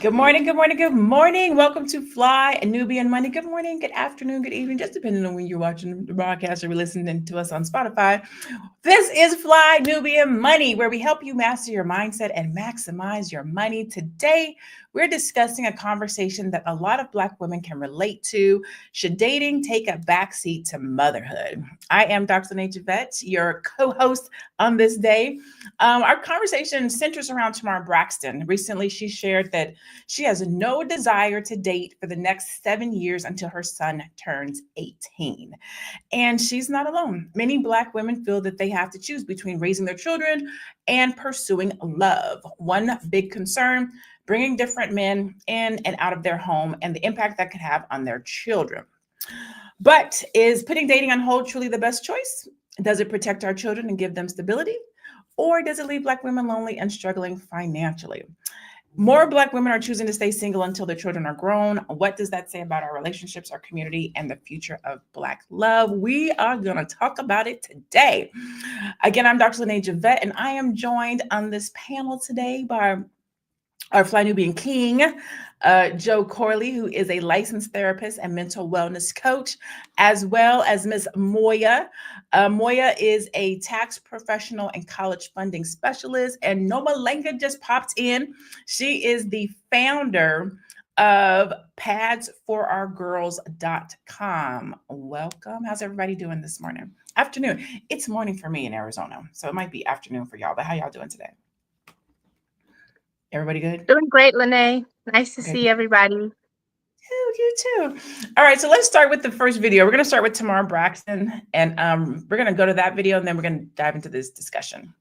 Good morning, good morning, good morning. Welcome to Fly Nubian Money. Good morning, good afternoon, good evening, just depending on when you're watching the broadcast or listening to us on Spotify. This is Fly Nubian Money, where we help you master your mindset and maximize your money. Today, we're discussing a conversation that a lot of Black women can relate to. Should dating take a backseat to motherhood? I am Dr. Javette, your co-host on this day. Our conversation centers around Tamar Braxton. Recently, she shared that she has no desire to date for the next 7 years until her son turns 18. And she's not alone. Many Black women feel that they have to choose between raising their children and pursuing love. One big concern, bringing different men in and out of their home and the impact that could have on their children. But is putting dating on hold truly the best choice? Does it protect our children and give them stability? Or does it leave Black women lonely and struggling financially? More Black women are choosing to stay single until their children are grown. What does that say about our relationships, our community, and the future of Black love? We are going to talk about it today. Again, I'm Dr. Javette, and I am joined on this panel today by our Fly Nubian King, Joe Corley, who is a licensed therapist and mental wellness coach, as well as Ms. Moya. Moya is a tax professional and college funding specialist, and Noma Lenga just popped in. She is the founder of padsforourgirls.com. Welcome. How's everybody doing this morning? Afternoon. It's morning for me in Arizona, so it might be afternoon for y'all, but how y'all doing today? Everybody good? Doing great, Lene. Nice to Okay. see everybody. You too. All right, so let's start with the first video. We're going to start with Tamar Braxton, and we're going to go to that video, and then we're going to dive into this discussion.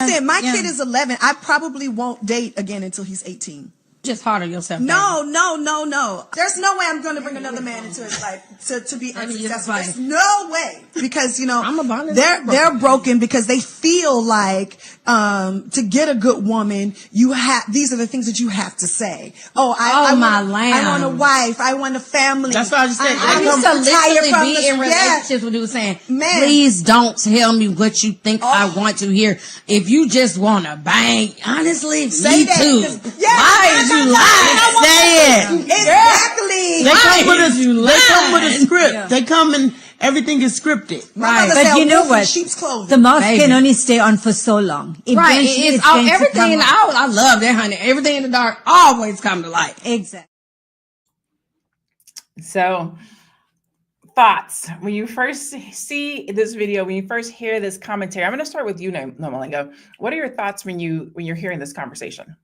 My kid is 11. I probably won't date again until he's 18. Just hard on yourself. No. There's no way I'm going to bring another man into his life to be unsuccessful. There's no way, because they're broken because they feel like to get a good woman, these are the things that you have to say. I want a wife. I want a family. That's what I just said. I used to literally be in relationships yeah. when you were saying, please don't tell me what you think I want to hear. If you just want to bang, honestly, say me that. too. Why is you lying? Say it. Exactly. They come with a script. Yeah. They come and everything is scripted. Right. But you know what? The mouth can only stay on for so long. Right. It's all, everything in the house. I love that, honey. Everything in the dark always come to light. Exactly. So, thoughts when you first see this video, when you first hear this commentary. I'm going to start with you, Nomalingo. What are your thoughts when you're hearing this conversation?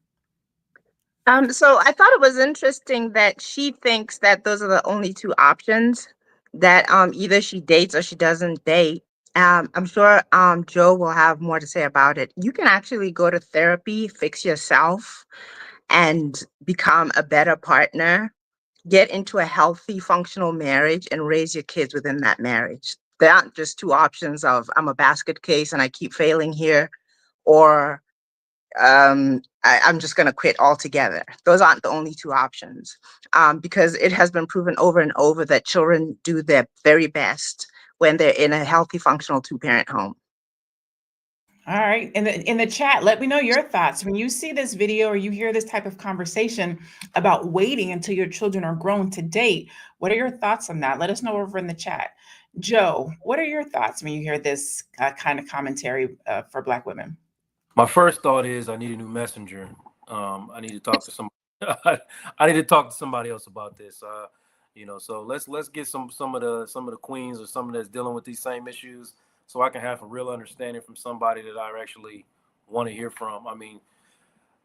So I thought it was interesting that she thinks that those are the only two options, that either she dates or she doesn't date. I'm sure Joe will have more to say about it. You can actually go to therapy, fix yourself, and become a better partner, get into a healthy, functional marriage, and raise your kids within that marriage. There aren't just two options of I'm a basket case and I keep failing here, or I'm just going to quit altogether. Those aren't the only two options, because it has been proven over and over that children do their very best when they're in a healthy, functional two-parent home. All right. In the chat, let me know your thoughts. When you see this video or you hear this type of conversation about waiting until your children are grown to date, what are your thoughts on that? Let us know over in the chat. Joe, what are your thoughts when you hear this kind of commentary for Black women? My first thought is I need a new messenger. I need to talk to somebody. I need to talk to somebody else about this. So let's get some of the queens or someone that's dealing with these same issues, so I can have a real understanding from somebody that I actually want to hear from. I mean,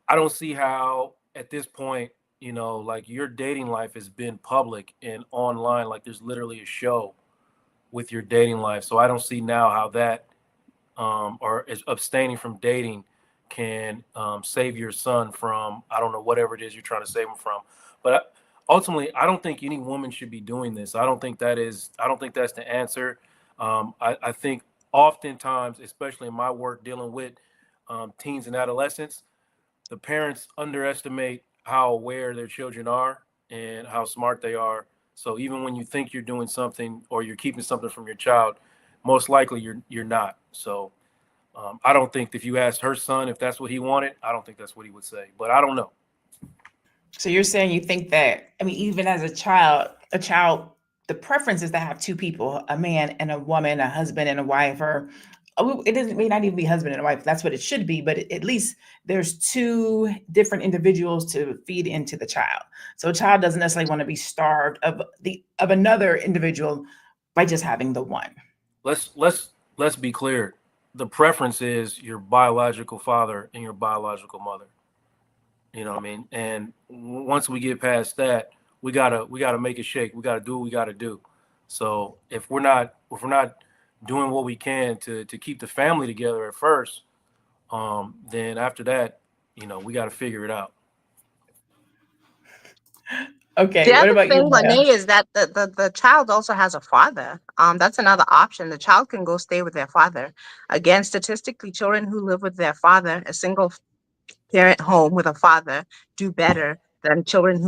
I don't see how at this point, like your dating life has been public and online. Like there's literally a show with your dating life. So I don't see now how that or is abstaining from dating can save your son from, I don't know, whatever it is you're trying to save him from. But ultimately, I don't think any woman should be doing this. I don't think that's the answer. I think oftentimes, especially in my work dealing with teens and adolescents, the parents underestimate how aware their children are and how smart they are. So even when you think you're doing something or you're keeping something from your child, most likely you're not. So I don't think if you asked her son if that's what he wanted, I don't think that's what he would say. But I don't know. So you're saying you think that, I mean, even as a child, the preference is to have two people, a man and a woman, a husband and a wife, or it doesn't may not even be husband and a wife. That's what it should be, but at least there's two different individuals to feed into the child. So a child doesn't necessarily want to be starved of another individual by just having the one. Let's be clear. The preference is your biological father and your biological mother. You know what I mean? And once we get past that, we gotta make it shake. We gotta do what we gotta do. So if we're not doing what we can to keep the family together at first, then after that, we gotta figure it out. Okay. The What other about you, thing, Maya? Lene, is that the child also has a father. That's another option. The child can go stay with their father. Again, statistically, children who live with their father, a single parent home with a father, do better than children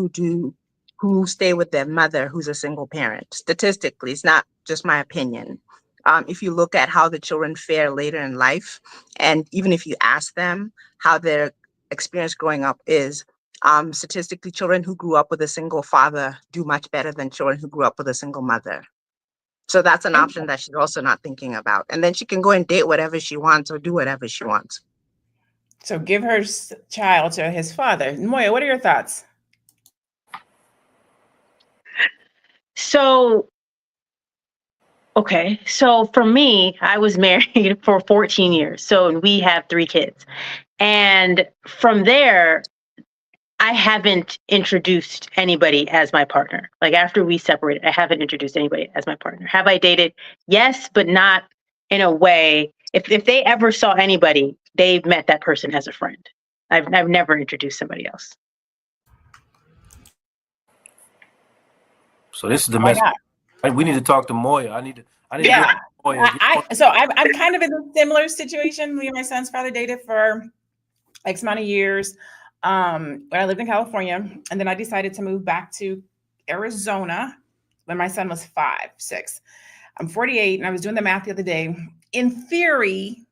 who stay with their mother, who's a single parent. Statistically, it's not just my opinion. If you look at how the children fare later in life, and even if you ask them how their experience growing up is, statistically, children who grew up with a single father do much better than children who grew up with a single mother. So that's an option that she's also not thinking about. And then she can go and date whatever she wants or do whatever she wants. So give her child to his father. Moya, what are your thoughts? So, okay. So for me, I was married for 14 years. So we have 3 kids. And from there, I haven't introduced anybody as my partner. Like after we separated, I haven't introduced anybody as my partner. Have I dated? Yes, but not in a way. If they ever saw anybody, they've met that person as a friend. I've never introduced somebody else. So this is the Why message. not? We need to talk to Moya. I need to Yeah. get Moya. I'm kind of in a similar situation. Me and my son's father dated for X amount of years when I lived in California. And then I decided to move back to Arizona when my son was 5, 6. I'm 48 and I was doing the math the other day. In theory,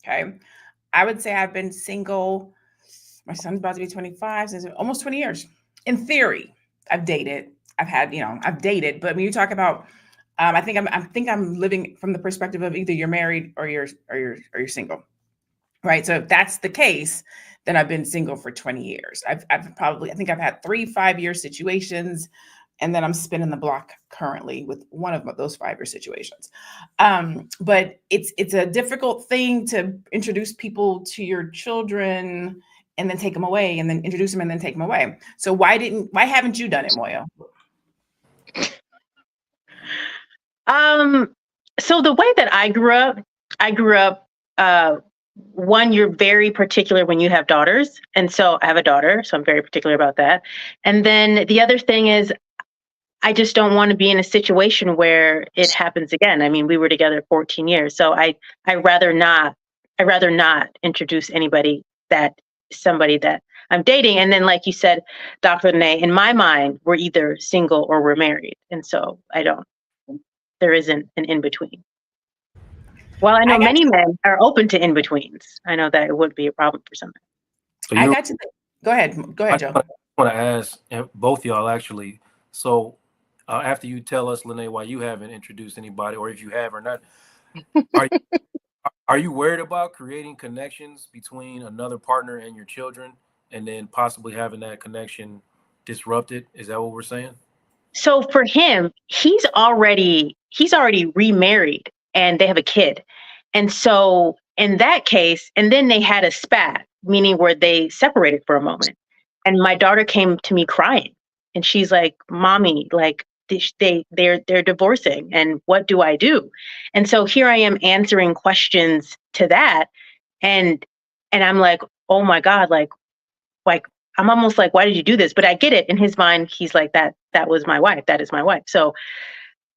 okay, I would say I've been single. My son's about to be 25, so almost 20 years. In theory, I've dated. I've dated. But when you talk about, I think I'm living from the perspective of either you're married or you're single, right? So if that's the case, then I've been single for 20 years. I think I've had 3 5-year situations, and then I'm spinning the block currently with one of those 5-year situations. But it's a difficult thing to introduce people to your children and then take them away, and then introduce them and then take them away. So why haven't you done it, Moya? So the way that I grew up, one, you're very particular when you have daughters. And so I have a daughter, so I'm very particular about that. And then the other thing is I just don't want to be in a situation where it happens again. I mean, we were together 14 years. So I rather not introduce somebody that I'm dating. And then, like you said, Dr. Lene, in my mind, we're either single or we're married. And so there isn't an in-between. Well, I know many men are open to in-betweens. I know that it would be a problem for some men. So go ahead, Joe. I want to ask both y'all actually. So after you tell us, Lene, why you haven't introduced anybody, or if you have or not, are you worried about creating connections between another partner and your children, and then possibly having that connection disrupted? Is that what we're saying? So for him, he's already remarried and they have a kid. And so in that case, and then they had a spat, meaning where they separated for a moment. And my daughter came to me crying and she's like, "Mommy, like they're divorcing and what do I do?" And so here I am answering questions to that. And I'm like, "Oh my God, like I'm almost like, why did you do this?" But I get it. In his mind, he's like, that was my wife. That is my wife. So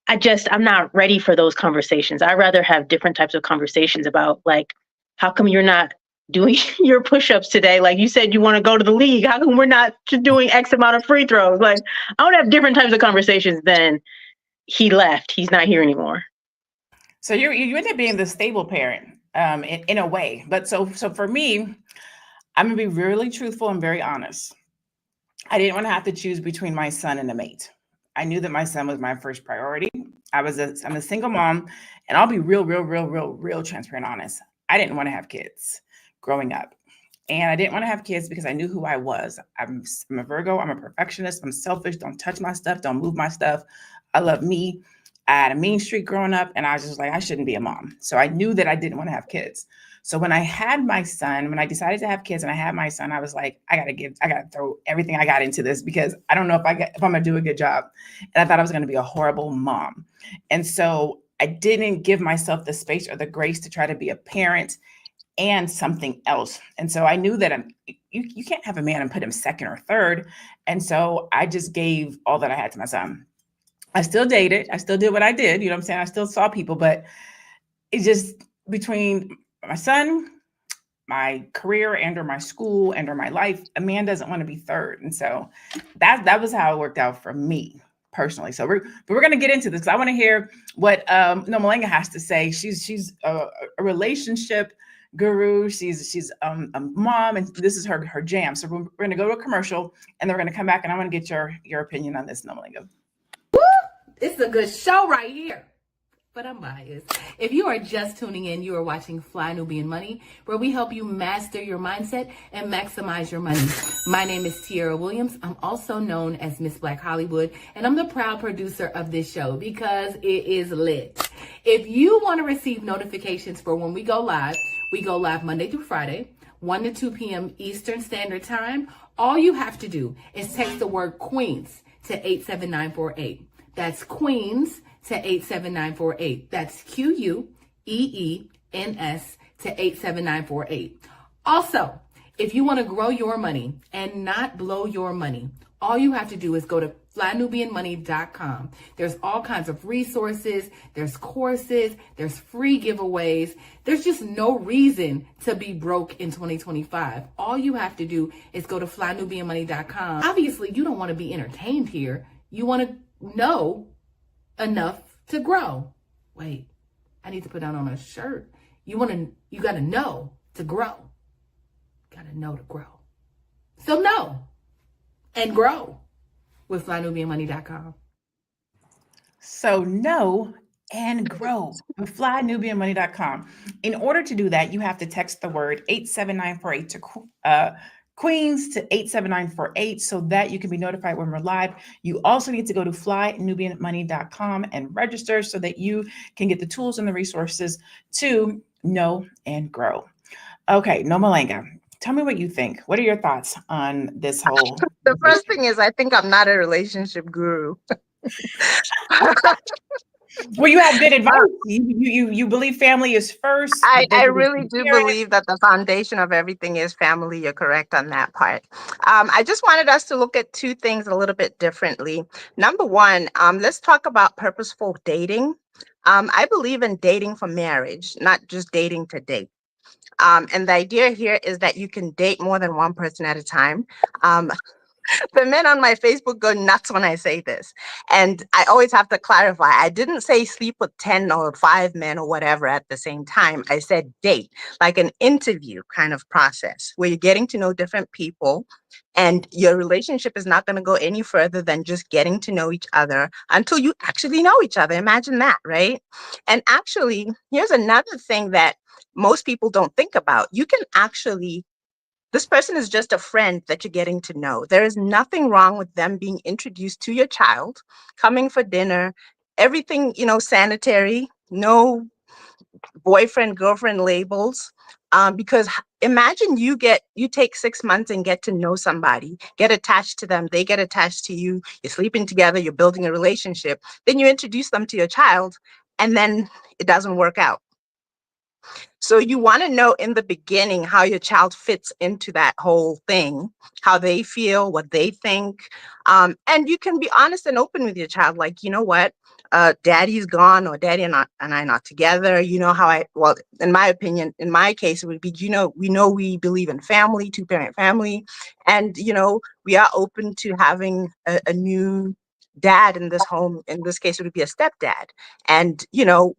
I'm not ready for those conversations. I'd rather have different types of conversations about like, how come you're not doing your push-ups today? Like you said, you want to go to the league. How come we're not doing X amount of free throws? Like I want to have different types of conversations than he left. He's not here anymore. So you end up being the stable parent in a way. But so for me, I'm gonna be really truthful and very honest. I didn't want to have to choose between my son and a mate. I knew that my son was my first priority. I'm a single mom, and I'll be real transparent, honest. I didn't want to have kids growing up. And I didn't want to have kids because I knew who I was. I'm a Virgo. I'm a perfectionist. I'm selfish. Don't touch my stuff. Don't move my stuff. I love me. I had a mean streak growing up, and I was just like, I shouldn't be a mom. So I knew that I didn't want to have kids. So when I had my son, when I decided to have kids and I had my son, I was like, I gotta throw everything I got into this because I don't know if I'm gonna do a good job. And I thought I was gonna be a horrible mom. And so I didn't give myself the space or the grace to try to be a parent and something else. And so I knew that you can't have a man and put him second or third. And so I just gave all that I had to my son. I still dated. I still did what I did. You know what I'm saying? I still saw people, but it's just between my son, my career, and or my school, and or my life, a man doesn't want to be third. And so that was how it worked out for me personally. So we're going to get into this because I want to hear what Nomalenga has to say. She's a relationship guru. She's a mom, and this is her jam. So we're going to go to a commercial, and then we're going to come back, and I want to get your opinion on this, Nomalenga. It's a good show right here. But I'm biased. If you are just tuning in, you are watching Fly Nubian Money, where we help you master your mindset and maximize your money. My name is Tiara Williams. I'm also known as Miss Black Hollywood, and I'm the proud producer of this show because it is lit. If you want to receive notifications for when we go live Monday through Friday, 1 to 2 p.m. Eastern Standard Time. All you have to do is text the word Queens to 87948. That's Queens to 87948. That's QUEENS to 87948. Also, if you want to grow your money and not blow your money, all you have to do is go to flynubianmoney.com. There's all kinds of resources, there's courses, there's free giveaways. There's just no reason to be broke in 2025. All you have to do is go to flynubianmoney.com. Obviously, you don't want to be entertained here. You want to know enough to grow. Wait, I need to put that on a shirt. You got to know to grow. Got to know to grow. So know and grow with flynubianmoney.com. So know and grow with flynubianmoney.com. In order to do that, you have to text the word 87948 to Queens to 87948 so that you can be notified when we're live. You also need to go to flynubianmoney.com and register so that you can get the tools and the resources to know and grow. Okay, Nomalenga, tell me what you think. What are your thoughts on this whole? The first thing is, I think I'm not a relationship guru. Well, you have good advice. You believe family is first. I really do believe that the foundation of everything is family. You're correct on that part. I just wanted us to look at two things a little bit differently. Number one, let's talk about purposeful dating. I believe in dating for marriage, not just dating to date. And the idea here is that you can date more than one person at a time. The men on my Facebook go nuts when I say this. And I always have to clarify. I didn't say sleep with 10 or 5 men or whatever at the same time. I said date, like an interview kind of process where you're getting to know different people and your relationship is not going to go any further than just getting to know each other until you actually know each other. Imagine that, right? And actually, here's another thing that most people don't think about. You can actually this person is just a friend that you're getting to know. There is nothing wrong with them being introduced to your child, coming for dinner, everything, sanitary, no boyfriend, girlfriend labels. Because imagine you take 6 months and get to know somebody, get attached to them, they get attached to you, you're sleeping together, you're building a relationship, then you introduce them to your child, and then it doesn't work out. So you want to know in the beginning how your child fits into that whole thing, how they feel, what they think. And you can be honest and open with your child. Like, you know what, daddy's gone or daddy and I not together. You know how well, in my opinion, in my case, it would be, we believe in family, 2-parent family. And, we are open to having a new dad in this home, in this case, it would be a stepdad. And,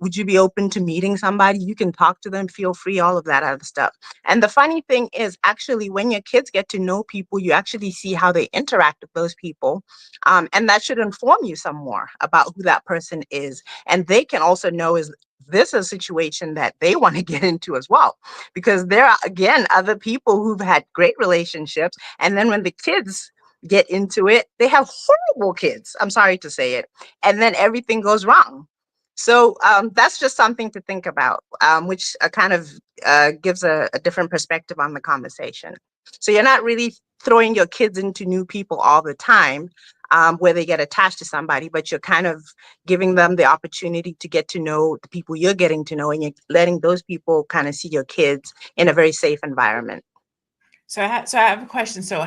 would you be open to meeting somebody? You can talk to them, feel free, all of that other stuff. And the funny thing is, actually, when your kids get to know people, you actually see how they interact with those people. And that should inform you some more about who that person is. And they can also know, is this a situation that they want to get into as well? Because there are, again, other people who've had great relationships. And then when the kids get into it, they have horrible kids. I'm sorry to say it. And then everything goes wrong. So that's just something to think about, which kind of gives a different perspective on the conversation. So you're not really throwing your kids into new people all the time, where they get attached to somebody, but you're kind of giving them the opportunity to get to know the people you're getting to know, and you're letting those people kind of see your kids in a very safe environment. So I have a question. So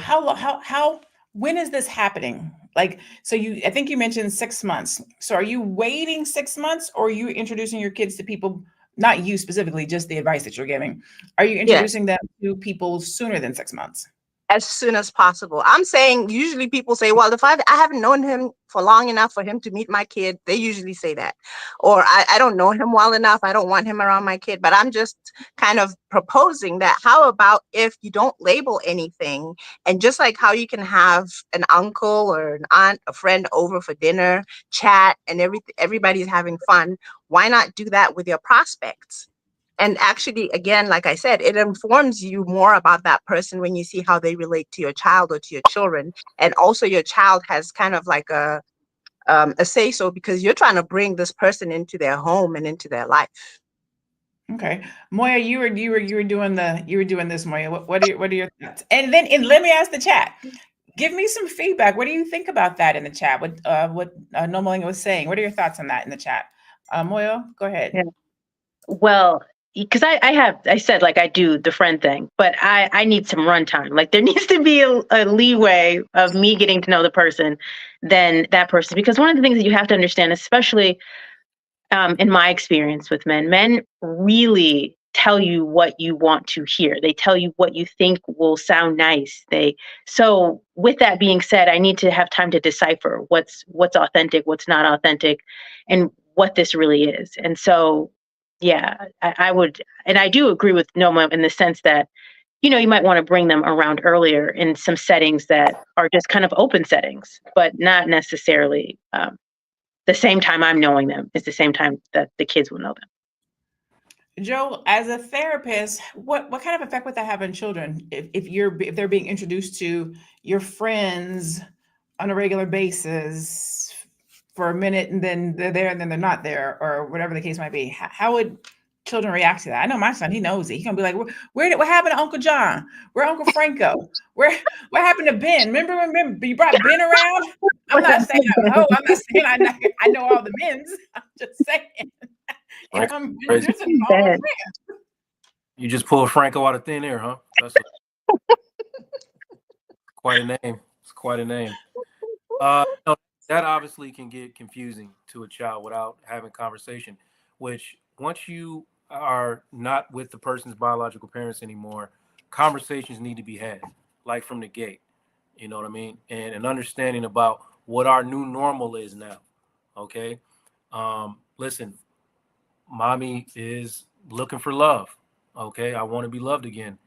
when is this happening? Like, I think you mentioned 6 months. So are you waiting 6 months, or are you introducing your kids to people, not you specifically, just the advice that you're giving? Are you introducing them to people sooner than 6 months? As soon as possible. I'm saying, usually people say, well, if I haven't known him for long enough for him to meet my kid, they usually say that. Or I don't know him well enough, I don't want him around my kid. But I'm just kind of proposing that, how about if you don't label anything, and just like how you can have an uncle or an aunt, a friend over for dinner, chat, and everybody's having fun, why not do that with your prospects? And actually, again, like I said, it informs you more about that person when you see how they relate to your child or to your children. And also your child has kind of like a say so, because you're trying to bring this person into their home and into their life. Okay, Moya, you were doing this, Moya. What are your thoughts? And let me ask the chat. Give me some feedback. What do you think about that in the chat? What Nomalinga was saying. What are your thoughts on that in the chat? Moya, go ahead. Yeah. Well, because I said, like, I do the friend thing, but I need some runtime. Like, there needs to be a leeway of me getting to know the person than that person. Because one of the things that you have to understand, especially in my experience with men really tell you what you want to hear. They tell you what you think will sound nice. So with that being said, I need to have time to decipher what's authentic, what's not authentic, and what this really is. And so, yeah, I would, and I do agree with Noma in the sense that, you might want to bring them around earlier in some settings that are just kind of open settings, but not necessarily the same time I'm knowing them is the same time that the kids will know them. Joe, as a therapist, what kind of effect would that have on children if they're being introduced to your friends on a regular basis for a minute, and then they're there and then they're not there, or whatever the case might be? How would children react to that? I know my son, he knows it. He's gonna be like, what happened to Uncle John? Where Uncle Franco? What happened to Ben? Remember you brought Ben around? I'm not saying I'm not saying I know all the men's. I'm just saying. You just pulled Franco out of thin air, huh? That's quite a name. It's quite a name. No, that obviously can get confusing to a child without having conversation, which once you are not with the person's biological parents anymore, conversations need to be had, like from the gate. You know what I mean? And an understanding about what our new normal is now. Okay. Listen, mommy is looking for love. Okay. I want to be loved again.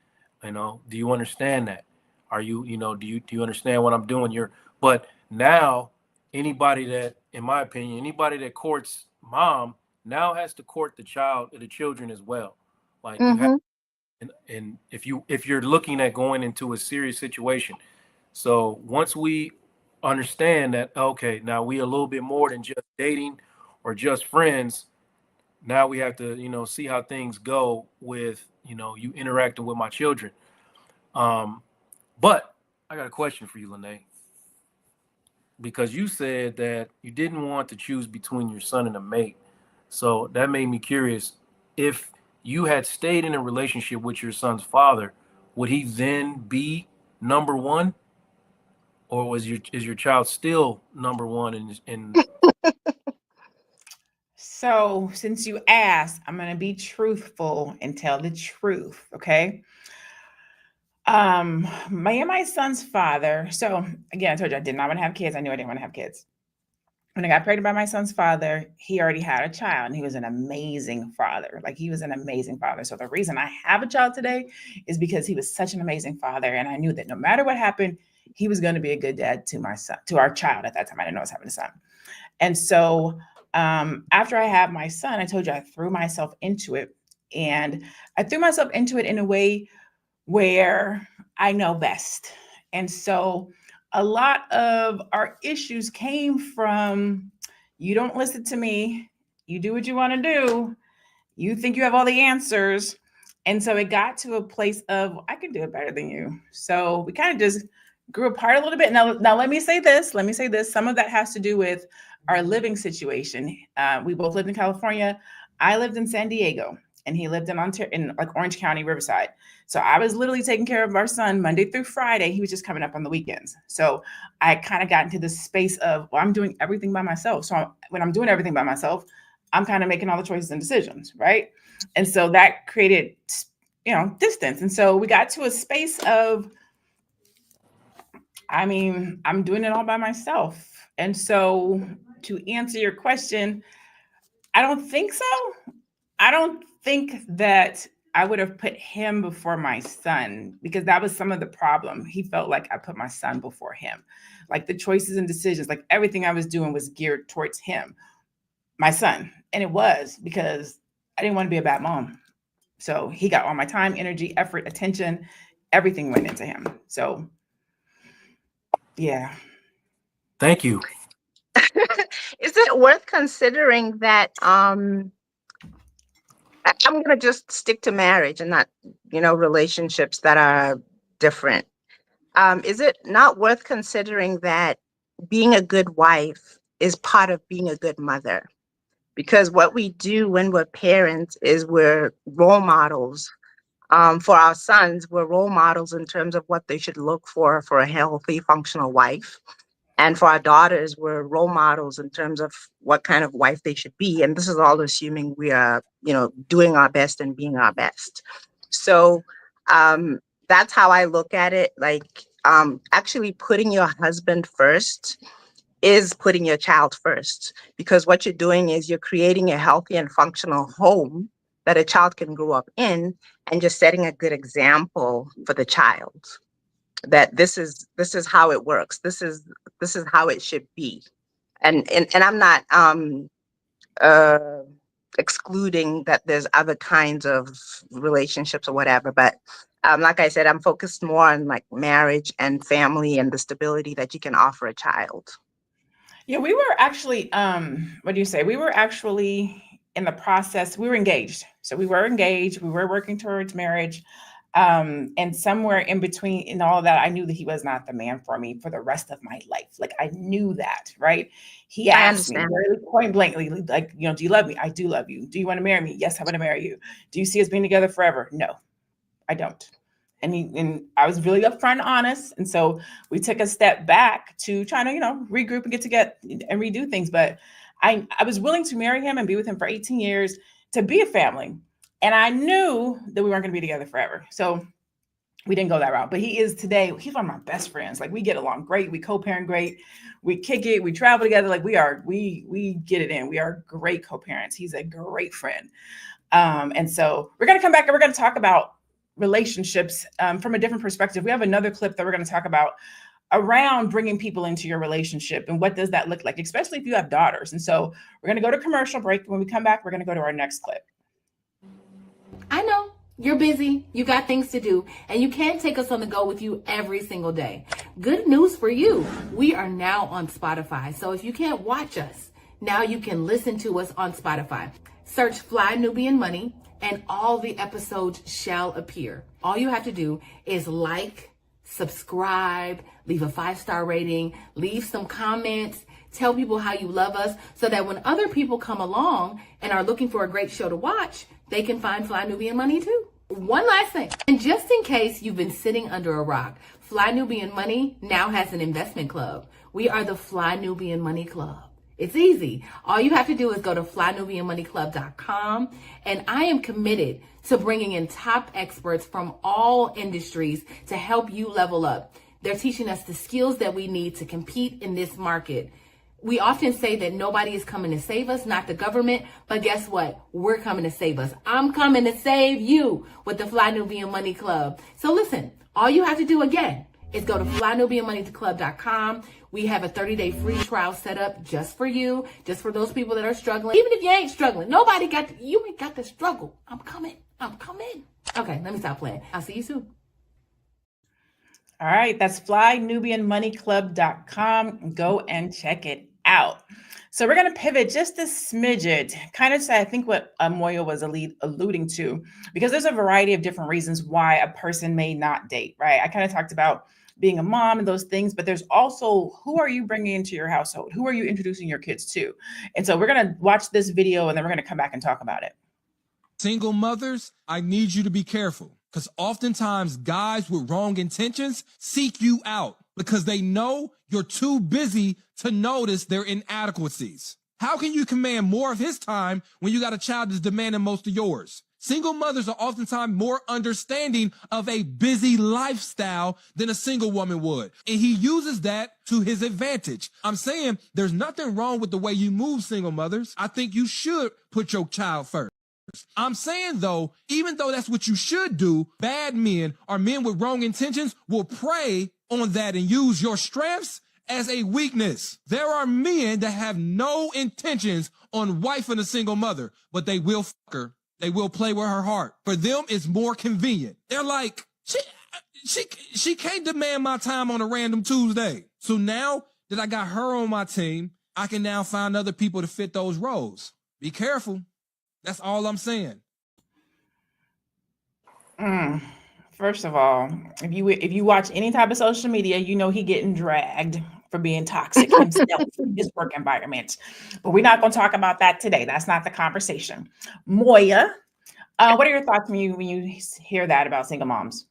Do you understand that? Are you, do you understand what I'm doing? But now anybody that, in my opinion, anybody that courts mom now has to court the children as well. Like you have, and if you're looking at going into a serious situation. So once we understand that, okay, now we a little bit more than just dating or just friends. Now we have to, see how things go with, you interacting with my children. But I got a question for you, Lene, because you said that you didn't want to choose between your son and a mate. So that made me curious. If you had stayed in a relationship with your son's father, would he then be number one? Or is your child still number one in So since you asked, I'm going to be truthful and tell the truth. Okay. My son's father. So again, I told you I did not want to have kids. I knew I didn't want to have kids. when I got pregnant by my son's father, he already had a child and he was an amazing father. Like he was an amazing father. So the reason I have a child today is because he was such an amazing father. And I knew that no matter what happened, he was going to be a good dad to my son, to our child at that time. I didn't know I was having a son. And so after I had my son, I told you I threw myself into it. And I threw myself into it in a way where I know best. And so a lot of our issues came from, you don't listen to me, you do what you want to do, you think you have all the answers. And so it got to a place of, I can do it better than you. So we kind of just grew apart a little bit. Now let me say this. Some of that has to do with our living situation. We both lived in California. I lived in San Diego and he lived in like Orange County, Riverside. So I was literally taking care of our son Monday through Friday. He was just coming up on the weekends. So I kind of got into this space of, well, I'm doing everything by myself. So when I'm doing everything by myself, I'm kind of making all the choices and decisions, right? And so that created, distance. And so we got to a space of, I'm doing it all by myself. And so to answer your question, I don't think so. I don't think that I would have put him before my son because that was some of the problem. He felt like I put my son before him. Like the choices and decisions, like everything I was doing was geared towards him, my son. And it was because I didn't want to be a bad mom. So he got all my time, energy, effort, attention, everything went into him. So yeah. Thank you. Is it worth considering that I'm going to just stick to marriage and not, relationships that are different? Is it not worth considering that being a good wife is part of being a good mother? Because what we do when we're parents is we're role models. For our sons, we're role models in terms of what they should look for a healthy, functional wife. And for our daughters, we're role models in terms of what kind of wife they should be. And this is all assuming we are, doing our best and being our best. So that's how I look at it. Like actually putting your husband first is putting your child first, because what you're doing is you're creating a healthy and functional home that a child can grow up in, and just setting a good example for the child that this is how it works. This is how it should be. And I'm not excluding that there's other kinds of relationships or whatever, but like I said, I'm focused more on like marriage and family and the stability that you can offer a child. Yeah, we were actually, we were actually in the process, we were engaged. So we were engaged, we were working towards marriage. And somewhere in between in all of that, I knew that he was not the man for me for the rest of my life. Like I knew that, right? He asked me very point blankly, like, do you love me? I do love you. Do you want to marry me? Yes, I want to marry you. Do you see us being together forever? No, I don't. And I was really upfront and honest. And so we took a step back to try to, regroup and get together and redo things. But I was willing to marry him and be with him for 18 years to be a family. And I knew that we weren't going to be together forever. So we didn't go that route. But he is today, he's one of my best friends. Like we get along great. We co-parent great. We kick it. We travel together. Like we get it in. We are great co-parents. He's a great friend. And so we're going to come back and we're going to talk about relationships from a different perspective. We have another clip that we're going to talk about around bringing people into your relationship and what does that look like, especially if you have daughters. And so we're going to go to commercial break. When we come back, we're going to go to our next clip. I know you're busy, you got things to do, and you can't take us on the go with you every single day. Good news for you. We are now on Spotify. So if you can't watch us, now you can listen to us on Spotify. Search Fly Nubian Money and all the episodes shall appear. All you have to do is like, subscribe, leave a 5-star rating, leave some comments, tell people how you love us so that when other people come along and are looking for a great show to watch, they can find Fly Nubian Money too. One last thing, and just in case you've been sitting under a rock, Fly Nubian Money now has an investment club. We are the Fly Nubian Money Club. It's easy. All you have to do is go to flynubianmoneyclub.com, and I am committed to bringing in top experts from all industries to help you level up. They're teaching us the skills that we need to compete in this market. We often say that nobody is coming to save us, not the government. But guess what? We're coming to save us. I'm coming to save you with the Fly Nubian Money Club. So listen, all you have to do again is go to flynubianmoneyclub.com. We have a 30-day free trial set up just for you, just for those people that are struggling. Even if you ain't struggling, you ain't got to struggle. I'm coming. Okay, let me stop playing. I'll see you soon. All right, that's flynubianmoneyclub.com. Go and check it out. So we're going to pivot just a smidget, kind of say, I think what Moya was alluding to, because there's a variety of different reasons why a person may not date, right? I kind of talked about being a mom and those things, but there's also who are you bringing into your household? Who are you introducing your kids to? And so we're going to watch this video and then we're going to come back and talk about it. Single mothers, I need you to be careful because oftentimes guys with wrong intentions seek you out because they know you're too busy to notice their inadequacies. How can you command more of his time when you got a child that's demanding most of yours? Single mothers are oftentimes more understanding of a busy lifestyle than a single woman would. And he uses that to his advantage. I'm saying there's nothing wrong with the way you move, single mothers. I think you should put your child first. I'm saying, though, even though that's what you should do, bad men or men with wrong intentions will prey on that and use your strengths as a weakness. There are men that have no intentions on wifing a single mother, but they will fuck her. They will play with her heart. For them, it's more convenient. They're like, she can't demand my time on a random Tuesday. So now that I got her on my team, I can now find other people to fit those roles. Be careful. That's all I'm saying. First of all, if you watch any type of social media, you know he getting dragged for being toxic himself in his work environment. But we're not going to talk about that today. That's not the conversation. Moya, what are your thoughts when you hear that about single moms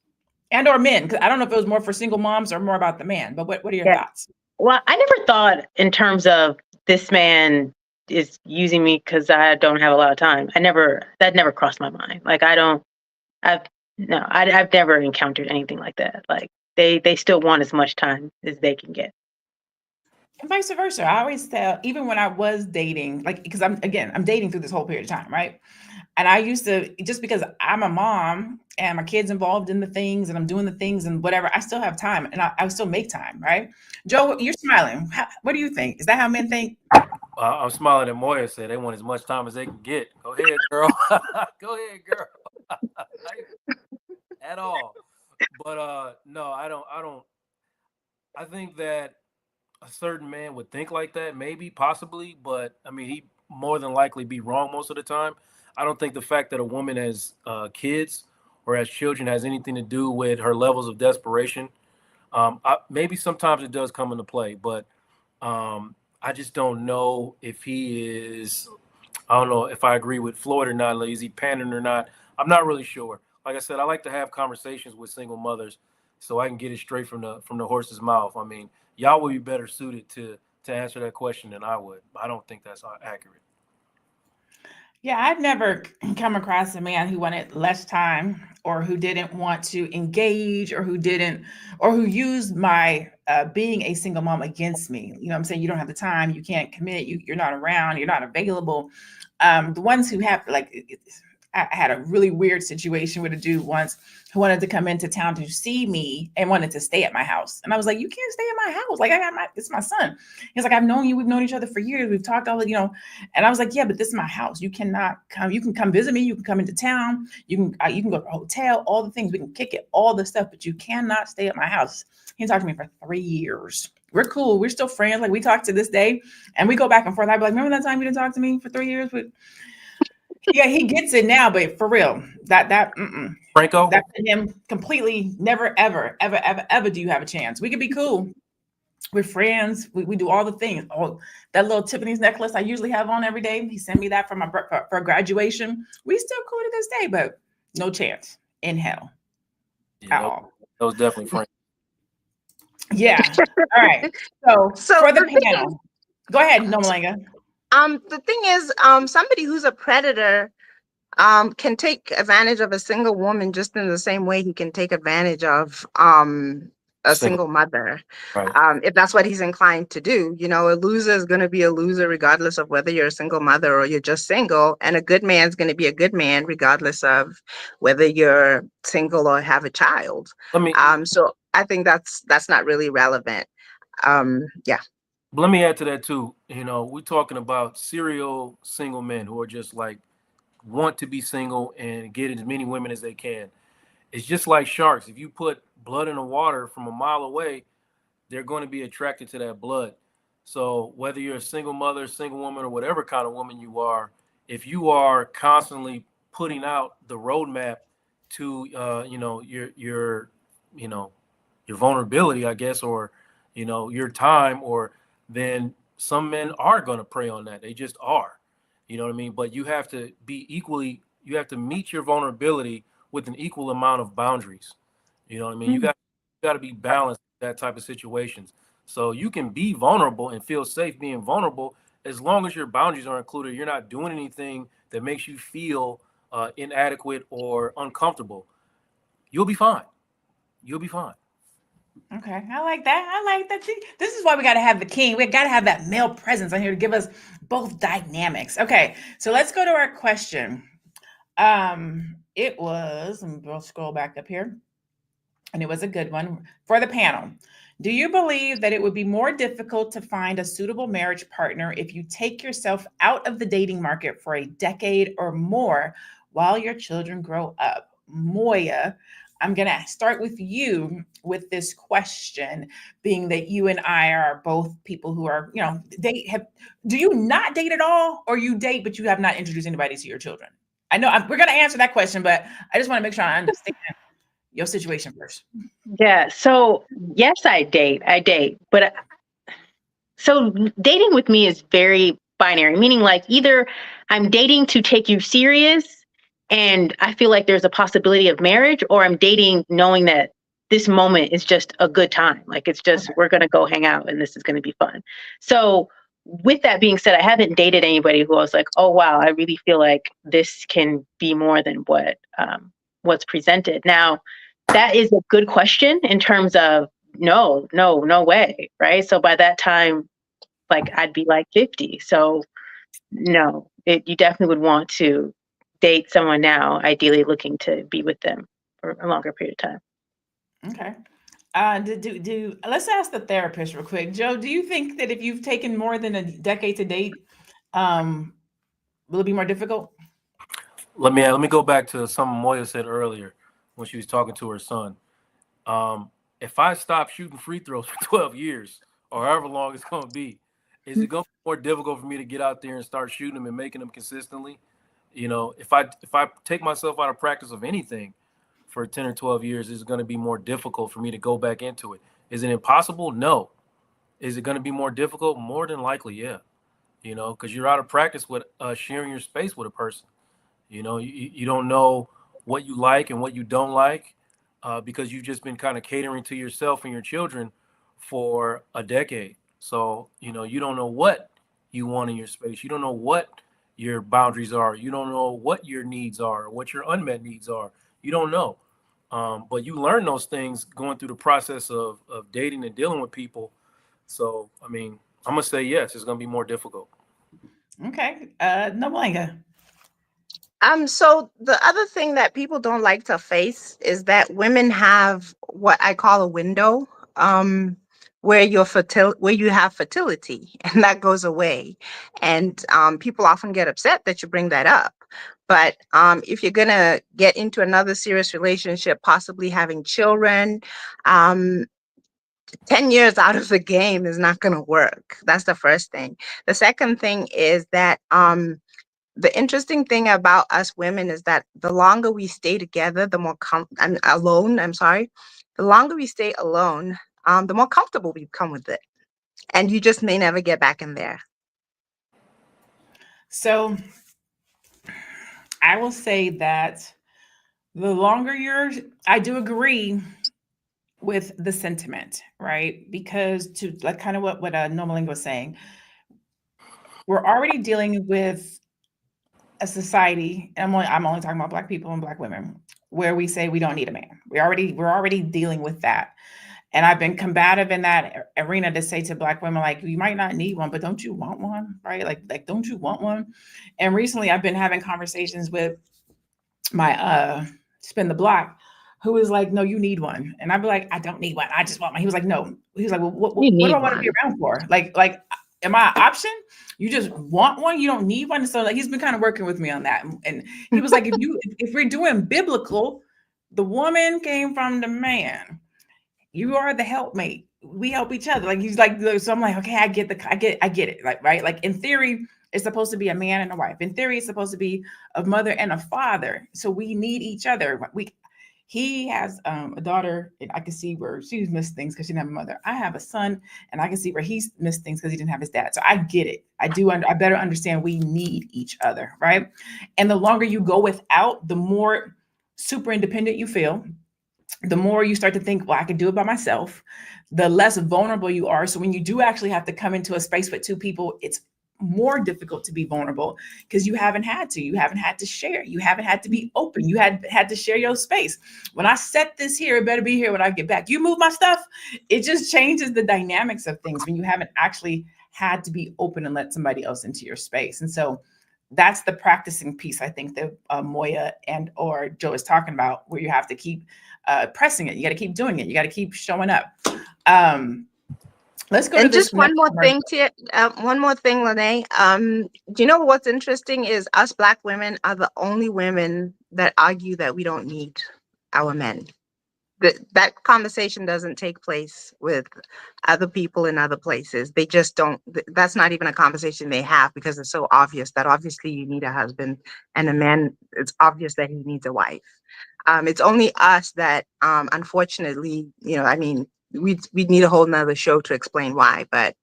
and or men? Because I don't know if it was more for single moms or more about the man. But what are your thoughts? Well, I never thought in terms of this man is using me because I don't have a lot of time. That never crossed my mind. Like I've never encountered anything like that. Like they still want as much time as they can get. And vice versa. I always tell, even when I was dating, like, because I'm dating through this whole period of time, right? And I used to, just because I'm a mom and my kid's involved in the things and I'm doing the things and whatever, I still have time and I still make time, right? Joe, you're smiling. What do you think? Is that how men think? I'm smiling at Moya said they want as much time as they can get. Go ahead, girl. Go ahead, girl. At all. But no, I don't. I think that a certain man would think like that, maybe, possibly, but I mean, he more than likely be wrong most of the time. I don't think the fact that a woman has kids or has children has anything to do with her levels of desperation. Maybe sometimes it does come into play, but I just don't know if he is. I don't know if I agree with Floyd or not. Like, is he pandering or not? I'm not really sure. Like I said, I like to have conversations with single mothers so I can get it straight from the horse's mouth. I mean, y'all would be better suited to answer that question than I would. I don't think that's accurate. Yeah, I've never come across a man who wanted less time or who didn't want to engage or who used my being a single mom against me. You know what I'm saying? You don't have the time, you can't commit, you're not around, you're not available. The ones who have, like, I had a really weird situation with a dude once who wanted to come into town to see me and wanted to stay at my house. And I was like, you can't stay at my house. Like, it's my son. He's like, I've known you. We've known each other for years. We've talked all, and I was like, yeah, but this is my house. You cannot come. You can come visit me. You can come into town. You can go to a hotel, all the things. We can kick it, all the stuff, but you cannot stay at my house. He talked to me for 3 years. We're cool. We're still friends. Like, we talk to this day and we go back and forth. I'd be like, remember that time you didn't talk to me for 3 years? Yeah, he gets it now, but for real, Franco, that's him completely. Never, ever, ever, ever, ever do you have a chance. We could be cool. We're friends. We do all the things. Oh, that little Tiffany's necklace I usually have on every day. He sent me that for graduation. We still cool to this day, but no chance in hell at all. That was definitely Frank. Yeah. All right. So for the panel, go ahead, Nomalinga. The thing is, somebody who's a predator can take advantage of a single woman just in the same way he can take advantage of a Single. single mother. Right. If that's what he's inclined to do, a loser is going to be a loser regardless of whether you're a single mother or you're just single, and a good man's going to be a good man regardless of whether you're single or have a child. So I think that's not really relevant. Yeah. Let me add to that too. We're talking about serial single men who are just like want to be single and get as many women as they can. It's just like sharks. If you put blood in the water from a mile away, they're going to be attracted to that blood. So whether you're a single mother, single woman, or whatever kind of woman you are, if you are constantly putting out the roadmap to your vulnerability, I guess, or your time, or then some men are going to prey on that. They just are. You know what I mean? But you have to meet your vulnerability with an equal amount of boundaries. You know what I mean? You got to be balanced in that type of situations. So you can be vulnerable and feel safe being vulnerable as long as your boundaries are included. You're not doing anything that makes you feel inadequate or uncomfortable. You'll be fine. You'll be fine. Okay, I like that. I like that. See, this is why we got to have the king. We got to have that male presence on here to give us both dynamics. Okay, so let's go to our question. It was, and we'll scroll back up here, and it was a good one for the panel. Do you believe that it would be more difficult to find a suitable marriage partner if you take yourself out of the dating market for a decade or more while your children grow up? Moya, I'm going to start with you with this question, being that you and I are both people who are, do you not date at all, or you date, but you have not introduced anybody to your children? I know we're going to answer that question, but I just want to make sure I understand your situation first. Yeah. So yes, I date, but so dating with me is very binary, meaning like either I'm dating to take you serious and I feel like there's a possibility of marriage, or I'm dating knowing that this moment is just a good time. Like it's just, we're going to go hang out and this is going to be fun. So with that being said, I haven't dated anybody who I was like, oh, wow, I really feel like this can be more than what's presented. Now, that is a good question in terms of no way. Right. So by that time, like I'd be like 50. So no, you definitely would want to date someone now, ideally looking to be with them for a longer period of time. Okay. Let's ask the therapist real quick. Joe, do you think that if you've taken more than a decade to date, will it be more difficult? Let me go back to something Moya said earlier when she was talking to her son. If I stop shooting free throws for 12 years or however long it's going to be, is it going to be more difficult for me to get out there and start shooting them and making them consistently? If I take myself out of practice of anything for 10 or 12 years, it's going to be more difficult for me to go back into it. Is it impossible? No. Is it going to be more difficult? More than likely, yeah. Because you're out of practice with sharing your space with a person. You don't know what you like and what you don't like because you've just been kind of catering to yourself and your children for a decade. So, you don't know what you want in your space. You don't know what your boundaries are. You don't know what your needs are, what your unmet needs are. You don't know. But you learn those things going through the process of dating and dealing with people. So, I mean, I'm going to say yes, it's going to be more difficult. Okay. Nobulenga. So the other thing that people don't like to face is that women have what I call a window, where you have fertility, and that goes away. And people often get upset that you bring that up. But if you're gonna get into another serious relationship, possibly having children, 10 years out of the game is not gonna work. That's the first thing. The second thing is that the interesting thing about us women is that the longer we stay together, the more the longer we stay alone, the more comfortable we become with it. And you just may never get back in there. So I will say that the longer I do agree with the sentiment, right? Because to like kind of what Nomaling was saying, we're already dealing with a society, and I'm only talking about Black people and Black women, where we say we don't need a man. We're already dealing with that. And I've been combative in that arena to say to Black women, like, you might not need one, but don't you want one, right? Like, don't you want one? And recently I've been having conversations with my spin the block, who is like, no, you need one. And I'd be like, I don't need one. I just want one. He was like, no. He was like, well, what do I want to be around for? Like, am I an option? You just want one? You don't need one? So like, he's been kind of working with me on that. And he was like, if we're doing biblical, the woman came from the man. You are the helpmate. We help each other. Like, he's like, so I'm like, okay, I get it. Like, right. Like, in theory, it's supposed to be a man and a wife. In theory, it's supposed to be a mother and a father. So we need each other. He has a daughter, and I can see where she's missed things because she didn't have a mother. I have a son, and I can see where he's missed things because he didn't have his dad. So I get it. I better understand we need each other, right? And the longer you go without, the more super independent you feel. The more you start to think, well, I can do it by myself, the less vulnerable you are. So when you do actually have to come into a space with two people, it's more difficult to be vulnerable because you haven't had to share. You haven't had to be open. You had to share your space. When I set this here, it better be here when I get back. You move my stuff. It just changes the dynamics of things when you haven't actually had to be open and let somebody else into your space. And so that's the practicing piece, I think, that Moya and or Joe is talking about, where you have to keep pressing it. You got to keep doing it. You got to keep showing up. Let's go and to this just one more thing, Lene. Do you know what's interesting is us Black women are the only women that argue that we don't need our men. That conversation doesn't take place with other people in other places. They just don't. That's not even a conversation they have because it's so obvious that obviously you need a husband, and a man, it's obvious that he needs a wife. It's only us that, unfortunately, I mean, we'd need a whole nother show to explain why, but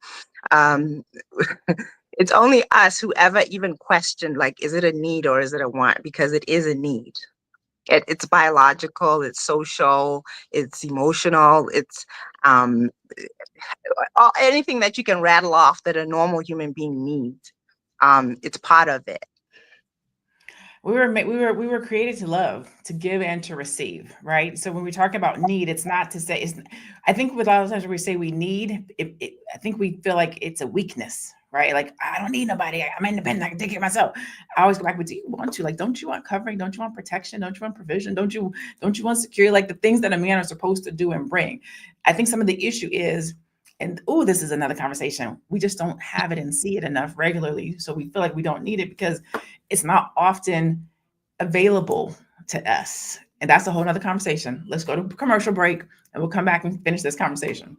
it's only us who ever even questioned, like, is it a need or is it a want? Because it is a need. It's biological, it's social, it's emotional, it's anything that you can rattle off that a normal human being needs. It's part of it. We were created to love, to give, and to receive, right? So when we talk about need, it's not to say I think with a lot of times when we say we need, I think we feel like it's a weakness, right? Like, I don't need nobody. I'm independent. I can take care of myself. I always go back, but do you want to? Like, don't you want covering? Don't you want protection? Don't you want provision? Don't you want security? Like the things that a man is supposed to do and bring. I think some of the issue is, and this is another conversation, we just don't have it and see it enough regularly. So we feel like we don't need it because it's not often available to us. And that's a whole nother conversation. Let's go to commercial break and we'll come back and finish this conversation.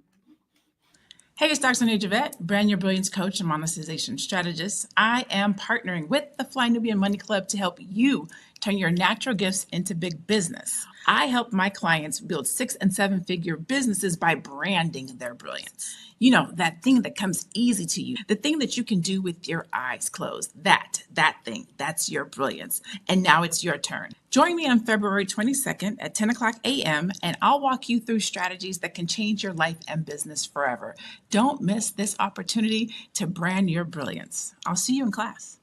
Hey, it's Dr. Javette, Brand Your Brilliance Coach and Monetization Strategist. I am partnering with the Fly Nubian Money Club to help you turn your natural gifts into big business. I help my clients build 6- and 7-figure businesses by branding their brilliance. You know, that thing that comes easy to you, the thing that you can do with your eyes closed, that thing, that's your brilliance. And now it's your turn. Join me on February 22nd at 10 o'clock a.m. and I'll walk you through strategies that can change your life and business forever. Don't miss this opportunity to brand your brilliance. I'll see you in class.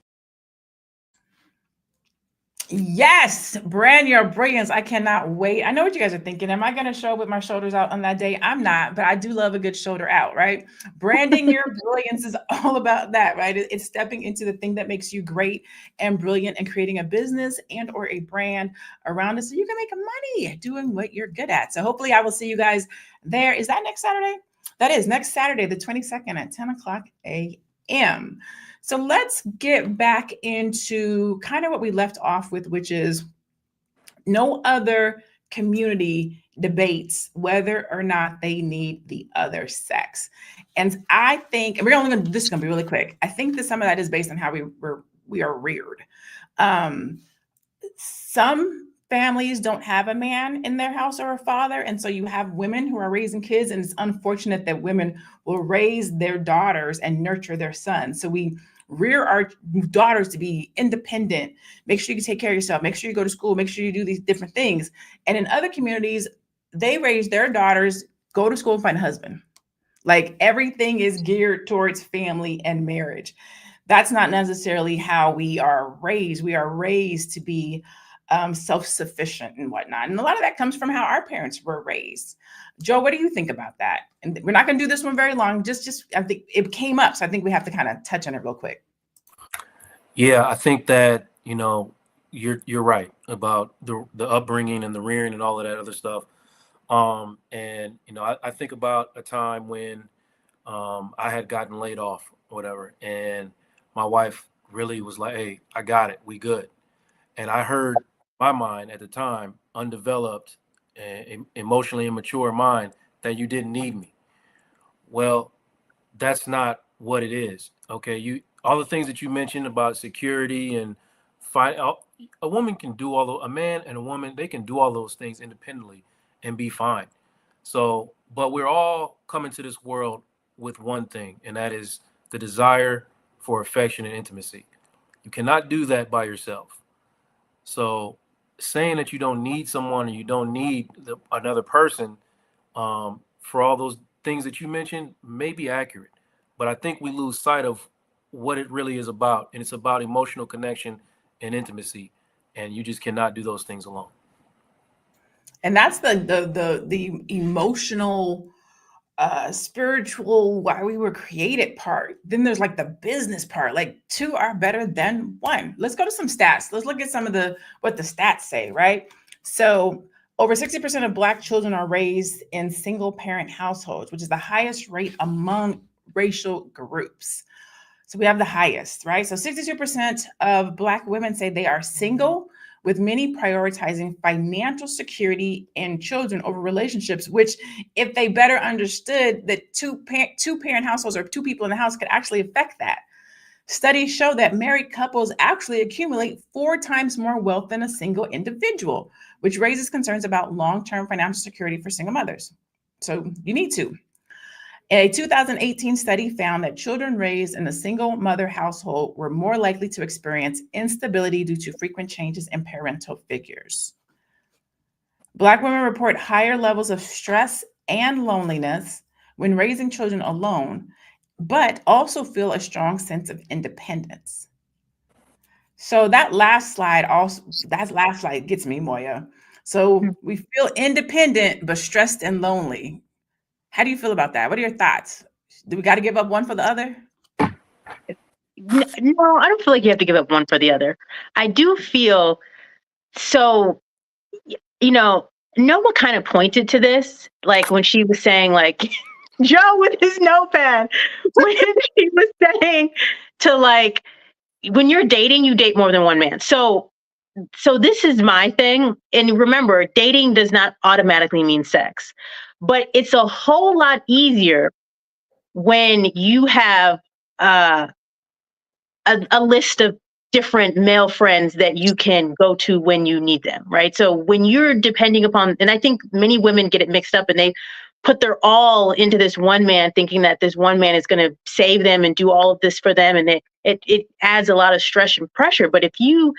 Yes, brand your brilliance. I cannot wait. I know what you guys are thinking. Am I going to show up with my shoulders out on that day? I'm not, but I do love a good shoulder out, right? Branding your brilliance is all about that, right? It's stepping into the thing that makes you great and brilliant and creating a business and or a brand around it so you can make money doing what you're good at. So hopefully I will see you guys there. Is that next Saturday? That is next Saturday, the 22nd at 10 o'clock a.m. So let's get back into kind of what we left off with, which is no other community debates whether or not they need the other sex. And I think, and this is going to be really quick. I think that some of that is based on how we are reared. Some families don't have a man in their house or a father. And so you have women who are raising kids, and it's unfortunate that women will raise their daughters and nurture their sons. So we rear our daughters to be independent. Make sure you take care of yourself. Make sure you go to school. Make sure you do these different things. And in other communities, they raise their daughters, go to school and find a husband. Like everything is geared towards family and marriage. That's not necessarily how we are raised. We are raised to be self-sufficient and whatnot. And a lot of that comes from how our parents were raised. Joe, what do you think about that? And we're not going to do this one very long. Just I think it came up, so I think we have to kind of touch on it real quick. Yeah, I think that, you're right about the upbringing and the rearing and all of that other stuff. And I think about a time when I had gotten laid off or whatever, and my wife really was like, "Hey, I got it, we good." And I heard my mind at the time, undeveloped, emotionally immature mind, that you didn't need me. Well, that's not what it is. Okay, all the things that you mentioned about security and a woman can do a man and a woman, they can do all those things independently and be fine. So, but we're all coming to this world with one thing, and that is the desire for affection and intimacy. You cannot do that by yourself. So saying that you don't need someone or you don't need another person for all those things that you mentioned may be accurate, but I think we lose sight of what it really is about, and it's about emotional connection and intimacy, and you just cannot do those things alone. And that's the emotional, spiritual, why we were created part. Then there's like the business part, like two are better than one. Let's go to some stats. Let's look at some of what the stats say, right? So over 60% of Black children are raised in single parent households, which is the highest rate among racial groups. So we have the highest, right? So 62% of Black women say they are single, with many prioritizing financial security and children over relationships, which if they better understood that two-parent households or two people in the house could actually affect that. Studies show that married couples actually accumulate 4 times more wealth than a single individual, which raises concerns about long-term financial security for single mothers. So you need to. A 2018 study found that children raised in a single mother household were more likely to experience instability due to frequent changes in parental figures. Black women report higher levels of stress and loneliness when raising children alone, but also feel a strong sense of independence. So that last slide gets me, Moya. So we feel independent, but stressed and lonely. How do you feel about that? What are your thoughts? Do we got to give up one for the other? No, I don't feel like you have to give up one for the other. I do feel so, Noah kind of pointed to this, like when she was saying, like, Joe with his notepad, when she was saying to, like, when you're dating, you date more than one man. So this is my thing. And remember, dating does not automatically mean sex, but it's a whole lot easier when you have a list of different male friends that you can go to when you need them, right? So when you're depending upon, and I think many women get it mixed up and they put their all into this one man, thinking that this one man is going to save them and do all of this for them. And it adds a lot of stress and pressure. But if you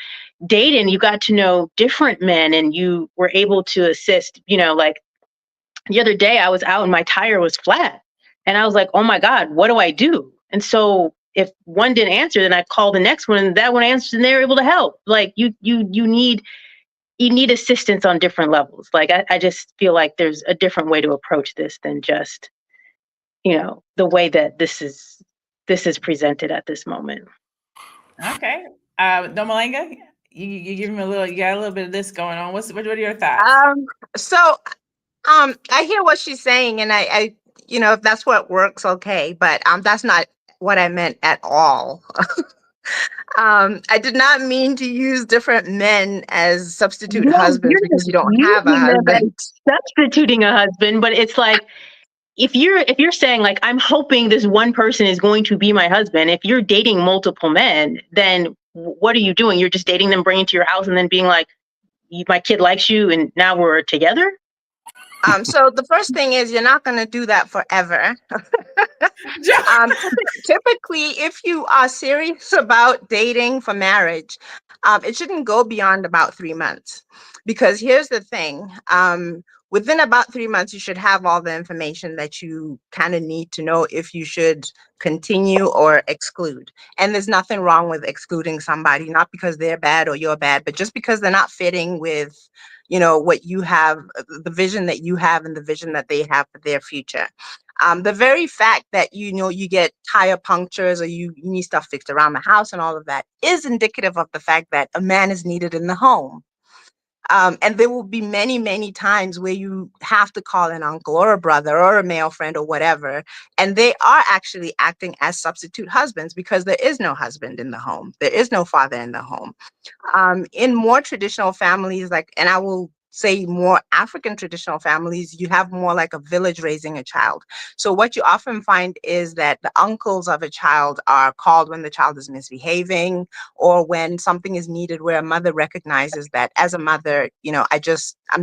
date and you got to know different men and you were able to assist, like the other day I was out and my tire was flat and I was like, oh my God, what do I do? And so if one didn't answer, then I called the next one and that one answered and they were able to help. Like you need assistance on different levels. Like I just feel like there's a different way to approach this than just, the way that this is presented at this moment. Okay. Domalanga, you give me you got a little bit of this going on. What are your thoughts? I hear what she's saying, and I if that's what works, okay, but that's not what I meant at all. I did not mean to use different men as substitute husbands because you don't have a husband. Substituting a husband, but it's like if you're saying like I'm hoping this one person is going to be my husband. If you're dating multiple men, then what are you doing? You're just dating them, bringing to your house, and then being like, my kid likes you, and now we're together. So the first thing is you're not going to do that forever. Typically, if you are serious about dating for marriage, it shouldn't go beyond about 3 months. Because here's the thing. within about 3 months, you should have all the information that you kind of need to know if you should continue or exclude. And there's nothing wrong with excluding somebody, not because they're bad or you're bad, but just because they're not fitting with, what you have, the vision that you have and the vision that they have for their future. The very fact that, you get tire punctures or you need stuff fixed around the house and all of that is indicative of the fact that a man is needed in the home. And there will be many, many times where you have to call an uncle or a brother or a male friend or whatever, and they are actually acting as substitute husbands because there is no husband in the home. There is no father in the home. In more traditional families, and I will say more African traditional families, you have more like a village raising a child. So what you often find is that the uncles of a child are called when the child is misbehaving or when something is needed where a mother recognizes that as a mother, I'm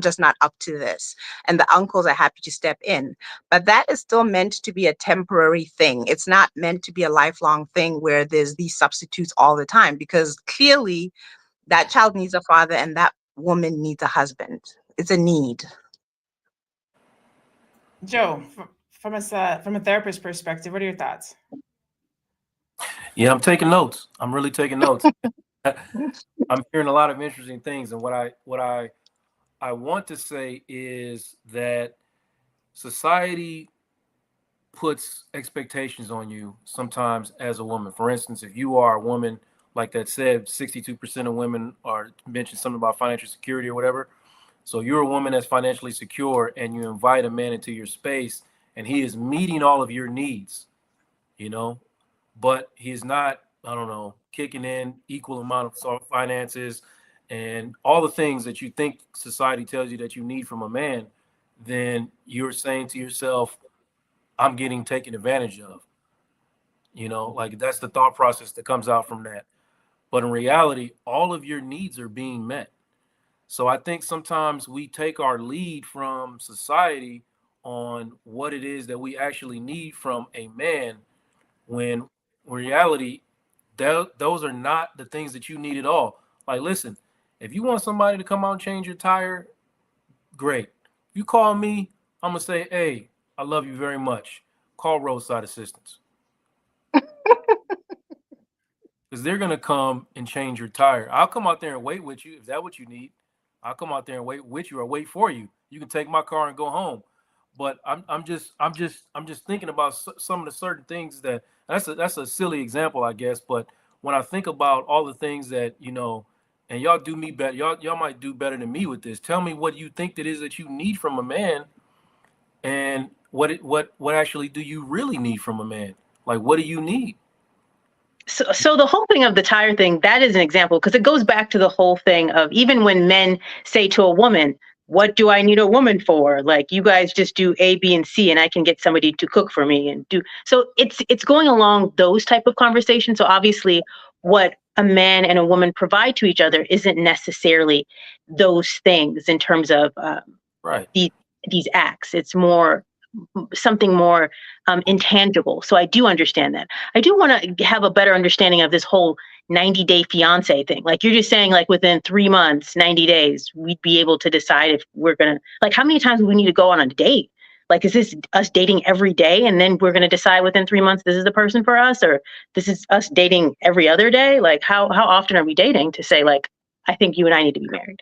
just not up to this. And the uncles are happy to step in. But that is still meant to be a temporary thing. It's not meant to be a lifelong thing where there's these substitutes all the time, because clearly that child needs a father and that woman needs a husband. It's a need. Joe, from a therapist perspective, what are your thoughts? Yeah, I'm taking notes. I'm really taking notes. I'm hearing a lot of interesting things, and what I want to say is that society puts expectations on you sometimes as a woman. For instance, if you are a woman, like that said, 62% of women are mentioned something about financial security or whatever. So you're a woman that's financially secure and you invite a man into your space and he is meeting all of your needs, but he's not, I don't know, kicking in equal amount of finances and all the things that you think society tells you that you need from a man, then you're saying to yourself, I'm getting taken advantage of. Like that's the thought process that comes out from that. But in reality, all of your needs are being met. So I think sometimes we take our lead from society on what it is that we actually need from a man, when in reality, those are not the things that you need at all. Like, listen, if you want somebody to come out and change your tire, great. You call me, I'm going to say, hey, I love you very much. Call roadside assistance. Because they're going to come and change your tire. I'll come out there and wait with you if that's what you need. I'll come out there and wait with you or wait for you. You can take my car and go home. But I'm just thinking about some of the certain things that's a silly example, I guess. But when I think about all the things that, and y'all do me better, y'all might do better than me with this. Tell me what you think that is that you need from a man, and what actually do you really need from a man? Like, what do you need? So the whole thing of the tire thing, that is an example, because it goes back to the whole thing of even when men say to a woman, what do I need a woman for? Like, you guys just do A, B, and C, and I can get somebody to cook for me and do. So it's going along those type of conversations. So obviously what a man and a woman provide to each other isn't necessarily those things in terms of right. these acts. It's more something more intangible. So I do understand that. I do want to have a better understanding of this whole 90-day fiance thing. Like, you're just saying, like, within 3 months, 90 days, we'd be able to decide if we're going to, like, how many times do we need to go on a date? Like, is this us dating every day and then we're going to decide within 3 months this is the person for us, or this is us dating every other day? Like, how often are we dating to say, like, I think you and I need to be married?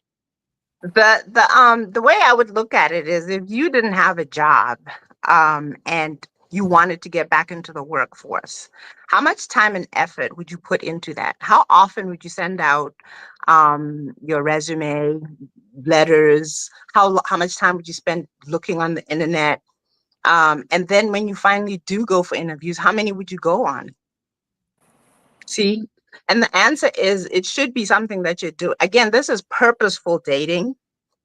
The way I would look at it is, if you didn't have a job and you wanted to get back into the workforce, how much time and effort would you put into that? How often would you send out your resume, letters? How much time would you spend looking on the internet? And then when you finally do go for interviews, how many would you go on? See? And the answer is, it should be something that you do. Again, this is purposeful dating.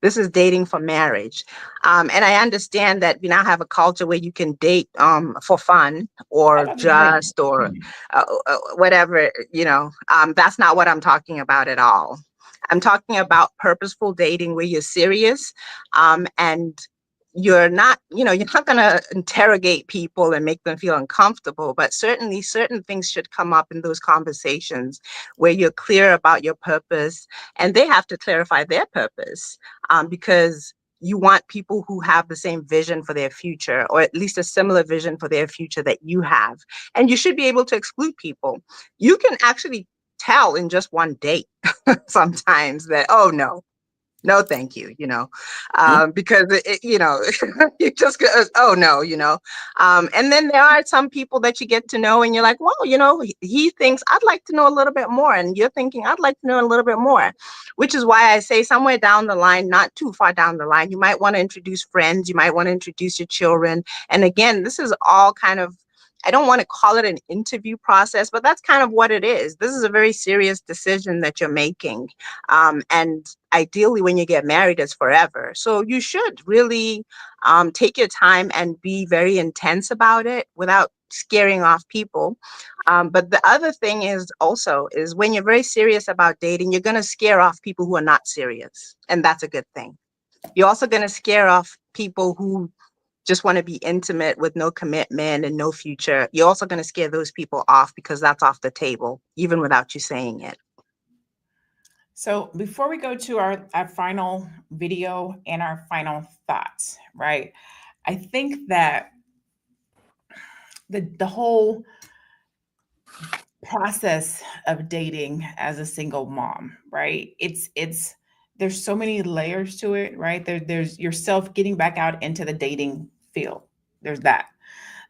This is dating for marriage. And I understand that we now have a culture where you can date for fun or just or whatever, that's not what I'm talking about at all. I'm talking about purposeful dating where you're serious and you're not going to interrogate people and make them feel uncomfortable, but certainly certain things should come up in those conversations where you're clear about your purpose, and they have to clarify their purpose, because you want people who have the same vision for their future, or at least a similar vision for their future that you have. And you should be able to exclude people. You can actually tell in just one date sometimes that, oh no, thank you, because you just go, oh no, and then there are some people that you get to know and you're like, well, he thinks I'd like to know a little bit more. And you're thinking, I'd like to know a little bit more, which is why I say somewhere down the line, not too far down the line, you might want to introduce friends. You might want to introduce your children. And again, this is all kind of, I don't want to call it an interview process, but that's kind of what it is. This is a very serious decision that you're making. And ideally, when you get married, it's forever. So you should really take your time and be very intense about it without scaring off people. But the other thing is when you're very serious about dating, you're going to scare off people who are not serious. And that's a good thing. You're also going to scare off people who just want to be intimate with no commitment and no future. You're also going to scare those people off because that's off the table, even without you saying it. So before we go to our final video and our final thoughts, right? I think that the whole process of dating as a single mom, right? There's so many layers to it, right? There's yourself getting back out into the dating field. There's that.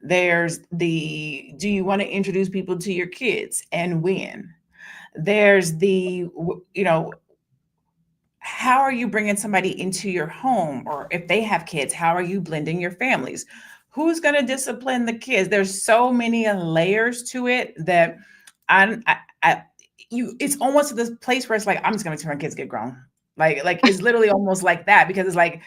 There's do you want to introduce people to your kids and when? There's how are you bringing somebody into your home? Or if they have kids, how are you blending your families? Who's going to discipline the kids? There's so many layers to it that it's almost to this place where it's like, I'm just going to turn kids get grown. Like it's literally almost like that, because it's like,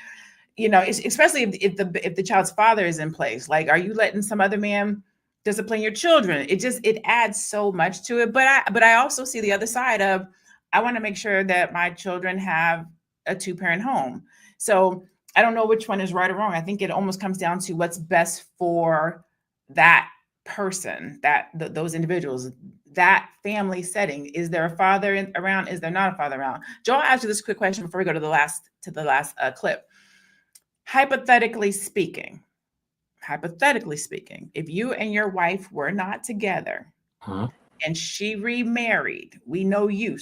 especially if the child's father is in place, like, are you letting some other man discipline your children? It adds so much to it. But I also see the other side of, I want to make sure that my children have a 2-parent home. So I don't know which one is right or wrong. I think it almost comes down to what's best for that person, those individuals, that family setting. Is there a father around? Is there not a father around? Joel, I'll ask you this quick question before we go to the last clip. Hypothetically speaking, if you and your wife were not together and she remarried, we know you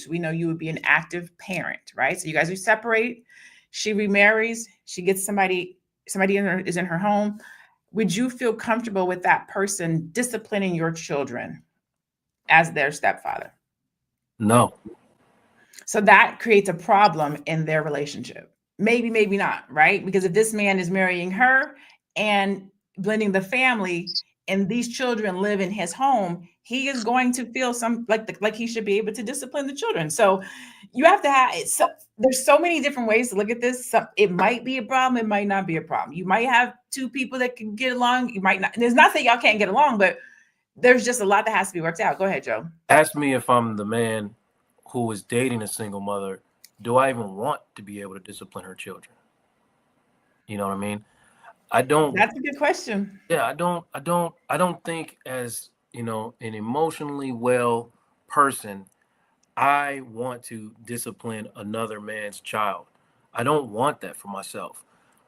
would be an active parent, right? So you guys are separate. She remarries, she gets somebody is in her home. Would you feel comfortable with that person disciplining your children as their stepfather? No. So that creates a problem in their relationship. Maybe, maybe not, right? Because if this man is marrying her and blending the family, and these children live in his home, he is going to feel like he should be able to discipline the children. So you have to have it. So there's so many different ways to look at this. It might be a problem. It might not be a problem. You might have two people that can get along. You might not. And it's not that y'all can't get along, but there's just a lot that has to be worked out. Go ahead, Joe. Ask me if I'm the man who is dating a single mother, do I even want to be able to discipline her children? You know what I mean? I don't. That's a good question. Yeah, I don't think, as an emotionally well person, I want to discipline another man's child. I don't want that for myself.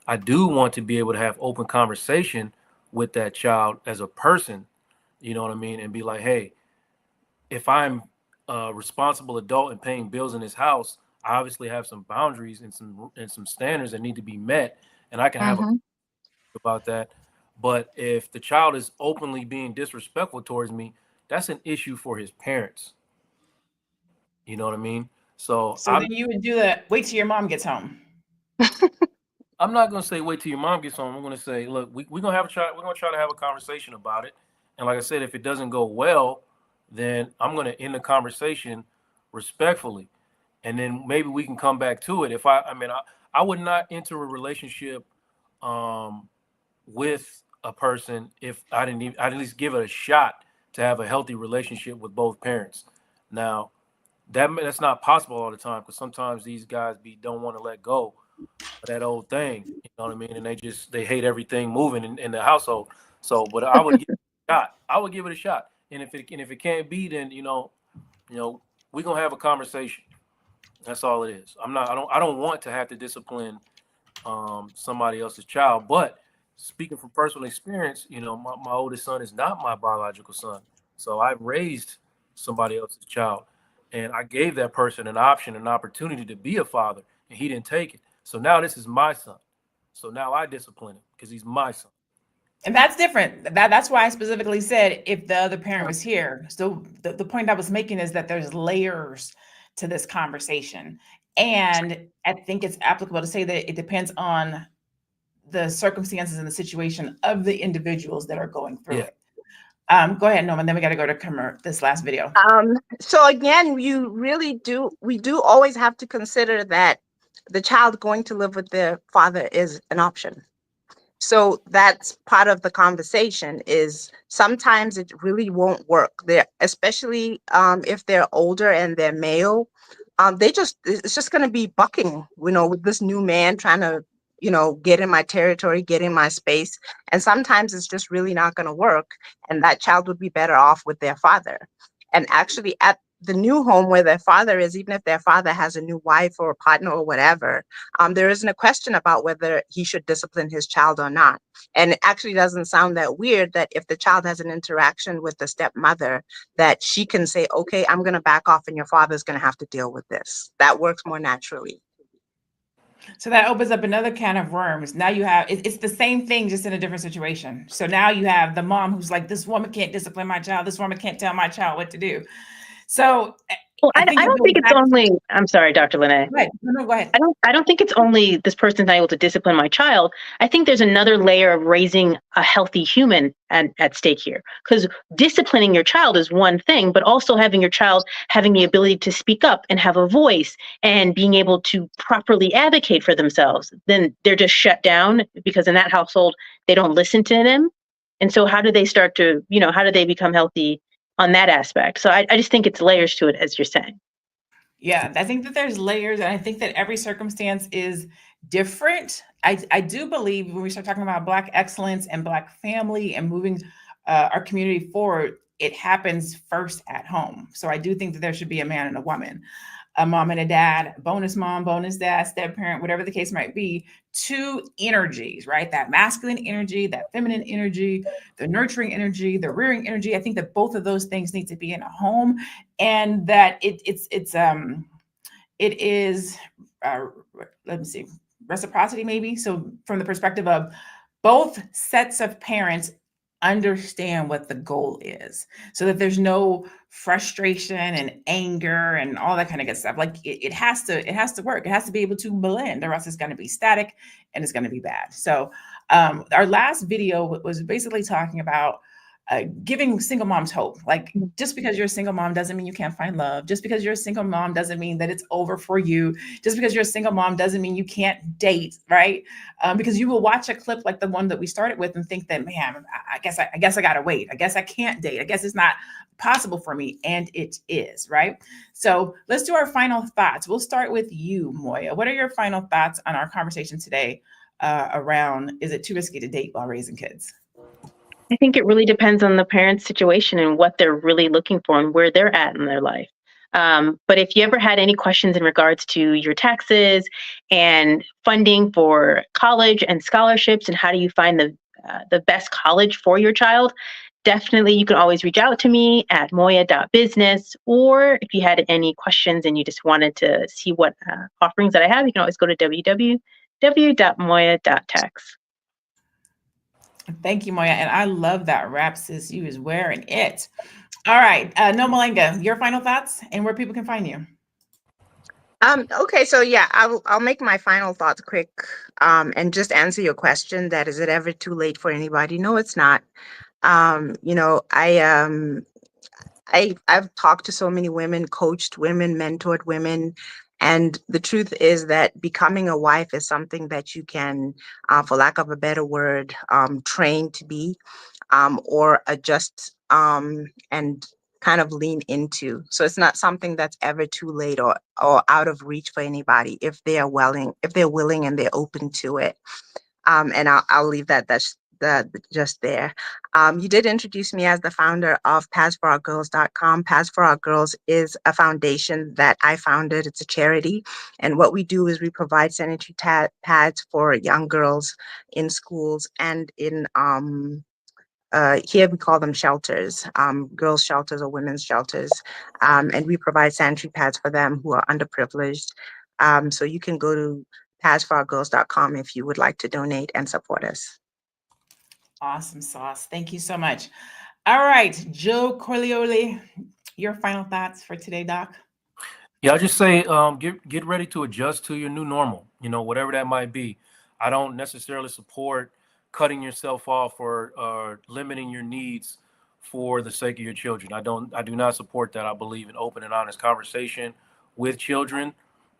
I do want to be able to have open conversation with that child as a person, you know what I mean? And be like, hey, if I'm a responsible adult and paying bills in this house, I obviously have some boundaries and some standards that need to be met, and I can have a about that. But if the child is openly being disrespectful towards me, that's an issue for his parents. You know what I mean? So then you would do that. Wait till your mom gets home. I'm not gonna say wait till your mom gets home. I'm gonna say, look, we're gonna try to have a conversation about it. And like I said, if it doesn't go well, then I'm gonna end the conversation respectfully, and then maybe we can come back to it. I would not enter a relationship with a person if I'd at least give it a shot to have a healthy relationship with both parents. Now, that's not possible all the time, because sometimes these guys don't want to let go of that old thing. You know what I mean? And they hate everything moving in the household. So, but I would give it a shot. I would give it a shot. And if it can't be, then we're gonna have a conversation. That's all it is. I don't want to have to discipline somebody else's child. But speaking from personal experience, you know, my oldest son is not my biological son. So I raised somebody else's child. And I gave that person an option, an opportunity to be a father, and he didn't take it. So now this is my son. So now I discipline him because he's my son. And that's different. That's why I specifically said if the other parent was here. So the point I was making is that there's layers to this conversation. And I think it's applicable to say that it depends on the circumstances and the situation of the individuals that are going through it. Go ahead, Norman. Then we got to go to this last video. So again, we do always have to consider that the child going to live with their father is an option. So that's part of the conversation. Is sometimes it really won't work there, especially if they're older and they're male. It's just going to be bucking, you know, with this new man trying to, you know, get in my territory, get in my space. And sometimes it's just really not going to work. And that child would be better off with their father. And actually at the new home where their father is, even if their father has a new wife or a partner or whatever, there isn't a question about whether he should discipline his child or not. And it actually doesn't sound that weird that if the child has an interaction with the stepmother, that she can say, okay, I'm going to back off and your father's going to have to deal with this. That works more naturally. So that opens up another can of worms. Now you have, it's the same thing, just in a different situation. So now you have the mom who's like, this woman can't discipline my child. This woman can't tell my child what to do. So well, I don't think it's only, I'm sorry, Dr. Lene. Go ahead. No, go ahead. I don't think it's only this person's not able to discipline my child. I think there's another layer of raising a healthy human at stake here. Because disciplining your child is one thing, but also having your child having the ability to speak up and have a voice and being able to properly advocate for themselves. Then they're just shut down because in that household, they don't listen to them. And so how do they start to, you know, how do they become healthy on that aspect? So I just think it's layers to it, as you're saying. Yeah, I think that there's layers, and I think that every circumstance is different. I do believe when we start talking about Black excellence and Black family and moving our community forward, it happens first at home. So I do think that there should be a man and a woman, a mom and a dad, bonus mom, bonus dad, step parent, whatever the case might be, two energies, right? That masculine energy, that feminine energy, the nurturing energy, the rearing energy. I think that both of those things need to be in a home, and that it is, let me see, reciprocity maybe. So from the perspective of both sets of parents understand what the goal is, so that there's no frustration and anger and all that kind of good stuff. Like it has to work. It has to be able to blend, or else it's going to be static and it's going to be bad. So our last video was basically talking about giving single moms hope. Like, just because you're a single mom doesn't mean you can't find love. Just because you're a single mom doesn't mean that it's over for you. Just because you're a single mom doesn't mean you can't date, right? Because you will watch a clip like the one that we started with and think that, man, I guess I gotta wait. I guess I can't date. I guess it's not possible for me, and it is, right? So let's do our final thoughts. We'll start with you, Moya. What are your final thoughts on our conversation today around, is it too risky to date while raising kids? I think it really depends on the parent's situation and what they're really looking for and where they're at in their life. But if you ever had any questions in regards to your taxes and funding for college and scholarships and how do you find the best college for your child, definitely you can always reach out to me at moya.business. Or if you had any questions and you just wanted to see what offerings that I have, you can always go to www.moya.tax. Thank you, Moya. And I love that wrap, sis. You is wearing it. All right. No Malenga, your final thoughts and where people can find you. Okay, so yeah, I'll make my final thoughts quick, and just answer your question that is it ever too late for anybody? No, it's not. You know, I've talked to so many women, coached women, mentored women. And the truth is that becoming a wife is something that you can, for lack of a better word, train to be, or adjust and kind of lean into. So it's not something that's ever too late or out of reach for anybody if they are willing and they're open to it. And I'll leave that just there. You did introduce me as the founder of PadsForOurGirls.com. Pads for Our Girls is a foundation that I founded. It's a charity. And what we do is we provide sanitary pads for young girls in schools and in here we call them shelters, girls' shelters or women's shelters. And we provide sanitary pads for them who are underprivileged. So you can go to padsforourgirls.com if you would like to donate and support us. Awesome sauce. Thank you so much. All right, Joe Corleone, your final thoughts for today, Doc? Yeah, I just say get ready to adjust to your new normal, whatever that might be. I don't necessarily support cutting yourself off or limiting your needs for the sake of your children. I do not support that. I believe in open and honest conversation with children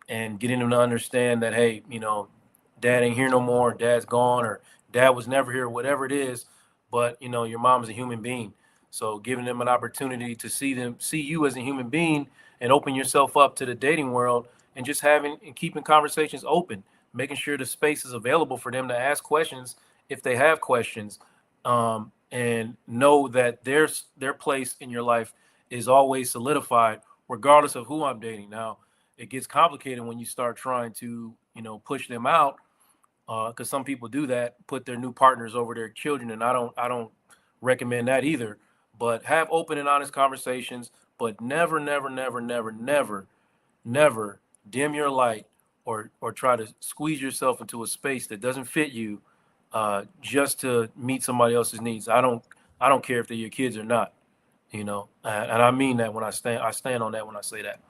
and getting them to understand that, hey, dad ain't here no more, dad's gone, or dad was never here, whatever it is. But, your mom is a human being. So giving them an opportunity to see you as a human being and open yourself up to the dating world and just keeping conversations open, making sure the space is available for them to ask questions if they have questions, and know that their place in your life is always solidified regardless of who I'm dating. Now, it gets complicated when you start trying to, push them out, because some people do that, put their new partners over their children, and I don't recommend that either. But have open and honest conversations, but never, never, never, never, never, never dim your light or try to squeeze yourself into a space that doesn't fit you, just to meet somebody else's needs. I don't care if they're your kids or not, and I mean that when I stand on that when I say that.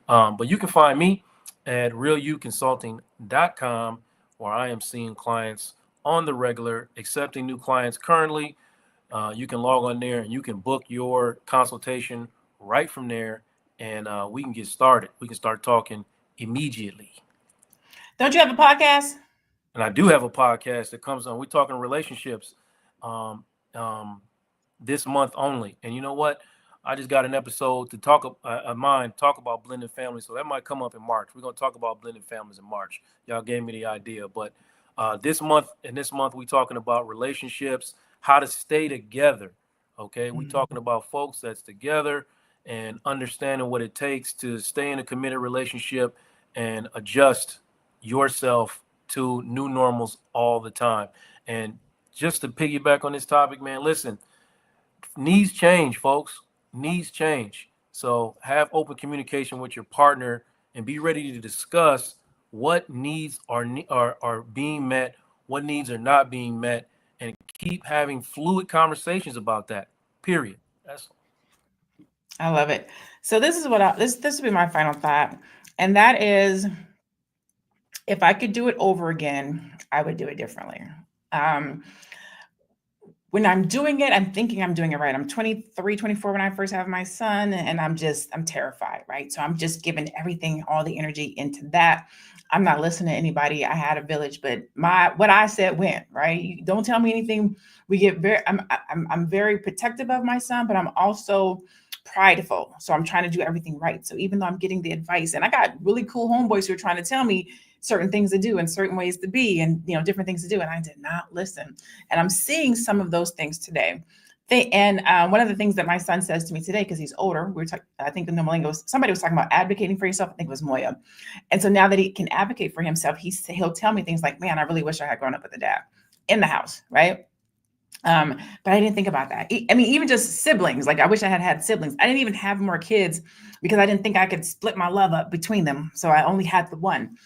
But you can find me at realuconsulting.com, where I am seeing clients on the regular, accepting new clients currently. You can log on there and you can book your consultation right from there, and we can get started. We can start talking immediately. Don't you have a podcast? And I do have a podcast that comes on. We're talking relationships this month only. And you know what? I just got an episode to talk about blended families. So that might come up in March. We're going to talk about blended families in March. Y'all gave me the idea. But this month we're talking about relationships, how to stay together. Okay. We're talking about folks that's together and understanding what it takes to stay in a committed relationship and adjust yourself to new normals all the time. And just to piggyback on this topic, man, listen, needs change, folks. Needs change. So have open communication with your partner and be ready to discuss what needs are being met, what needs are not being met, and keep having fluid conversations about that. Period. I love it. So this is what this would be my final thought, and that is, if I could do it over again, I would do it differently. When I'm doing it, I'm thinking I'm doing it right. I'm 23, 24 when I first have my son, and I'm terrified, right? So I'm just giving everything, all the energy into that. I'm not listening to anybody. I had a village, but what I said went, right? You don't tell me anything. I'm very protective of my son, but I'm also prideful. So I'm trying to do everything right. So even though I'm getting the advice, and I got really cool homeboys who are trying to tell me certain things to do and certain ways to be, and different things to do, and I did not listen. And I'm seeing some of those things today. One of the things that my son says to me today, because he's older, I think in the Malingos, somebody was talking about advocating for yourself. I think it was Moya. And so now that he can advocate for himself, he'll tell me things like, man, I really wish I had grown up with a dad in the house, right? But I didn't think about that. I mean, even just siblings, like I wish I had siblings. I didn't even have more kids because I didn't think I could split my love up between them. So I only had the one.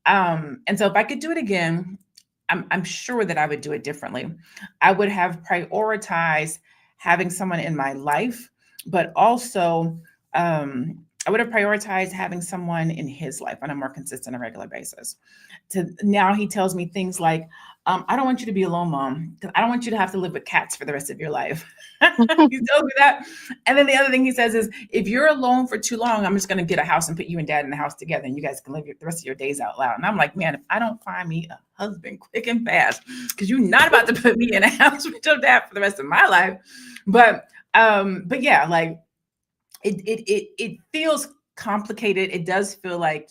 And so if I could do it again, I'm sure that I would do it differently. I would have prioritized having someone in my life, but also I would have prioritized having someone in his life on a more consistent and regular basis. Now he tells me things like, I don't want you to be alone, Mom, because I don't want you to have to live with cats for the rest of your life. He tells me that. And then the other thing he says is, if you're alone for too long, I'm just going to get a house and put you and Dad in the house together, and you guys can live the rest of your days out loud. And I'm like, man, if I don't find me a husband quick and fast, because you're not about to put me in a house with your dad for the rest of my life. But yeah, like it feels complicated. It does feel like,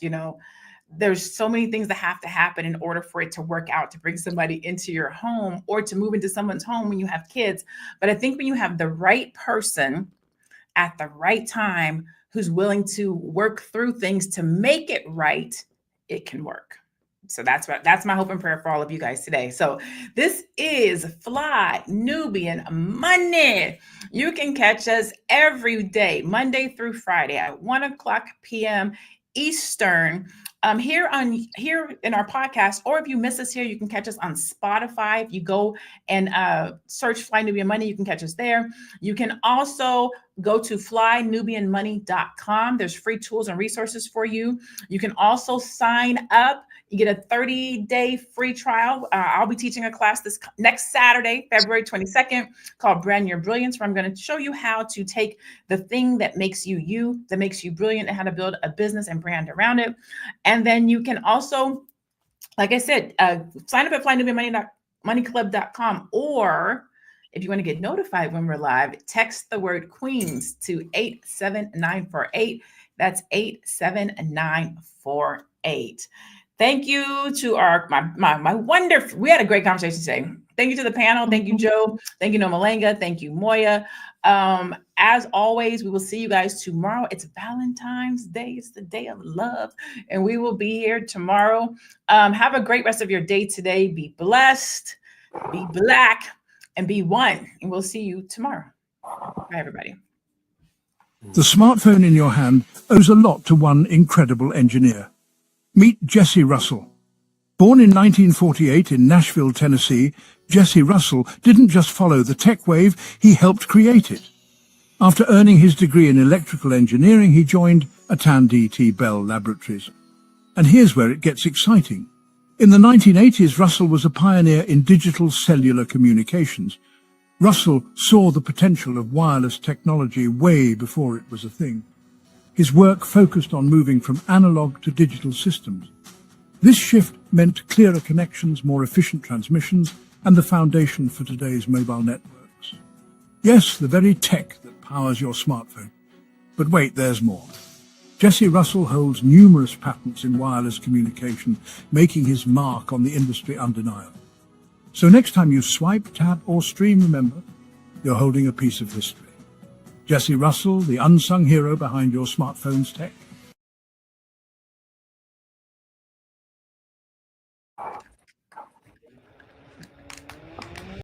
there's so many things that have to happen in order for it to work out, to bring somebody into your home or to move into someone's home when you have kids. But I think when you have the right person at the right time who's willing to work through things to make it right, it can work. So that's my hope and prayer for all of you guys today. So this is Fly Nubian Money. You can catch us every day, Monday through Friday at 1:00 p.m. Eastern. Here in our podcast, or if you miss us here, you can catch us on Spotify. If you go and search Fly Nubian Money, you can catch us there. You can also go to flynubianmoney.com. There's free tools and resources for you. You can also sign up. You get a 30-day free trial. I'll be teaching a class this next Saturday, February 22nd, called Brand Your Brilliance, where I'm going to show you how to take the thing that makes you, that makes you brilliant, and how to build a business and brand around it. And then you can also, like I said, sign up at flynubianmoneyclub.com, or if you want to get notified when we're live, text the word Queens to 87948. That's 87948. Thank you to my wonderful, we had a great conversation today. Thank you to the panel. Thank you, Joe. Thank you, Nomalanga. Thank you, Moya. As always, we will see you guys tomorrow. It's Valentine's Day. It's the day of love. And we will be here tomorrow. Have a great rest of your day today. Be blessed, be black, and be one. And we'll see you tomorrow. Bye, everybody. The smartphone in your hand owes a lot to one incredible engineer. Meet Jesse Russell. Born in 1948 in Nashville, Tennessee, Jesse Russell didn't just follow the tech wave, he helped create it. After earning his degree in electrical engineering, he joined Atan D.T. Bell Laboratories. And here's where it gets exciting. In the 1980s, Russell was a pioneer in digital cellular communications. Russell saw the potential of wireless technology way before it was a thing. His work focused on moving from analog to digital systems. This shift meant clearer connections, more efficient transmissions, and the foundation for today's mobile networks. Yes, the very tech that powers your smartphone. But wait, there's more. Jesse Russell holds numerous patents in wireless communication, making his mark on the industry undeniable. So next time you swipe, tap, or stream, remember, you're holding a piece of history. Jesse Russell, the unsung hero behind your smartphone's tech.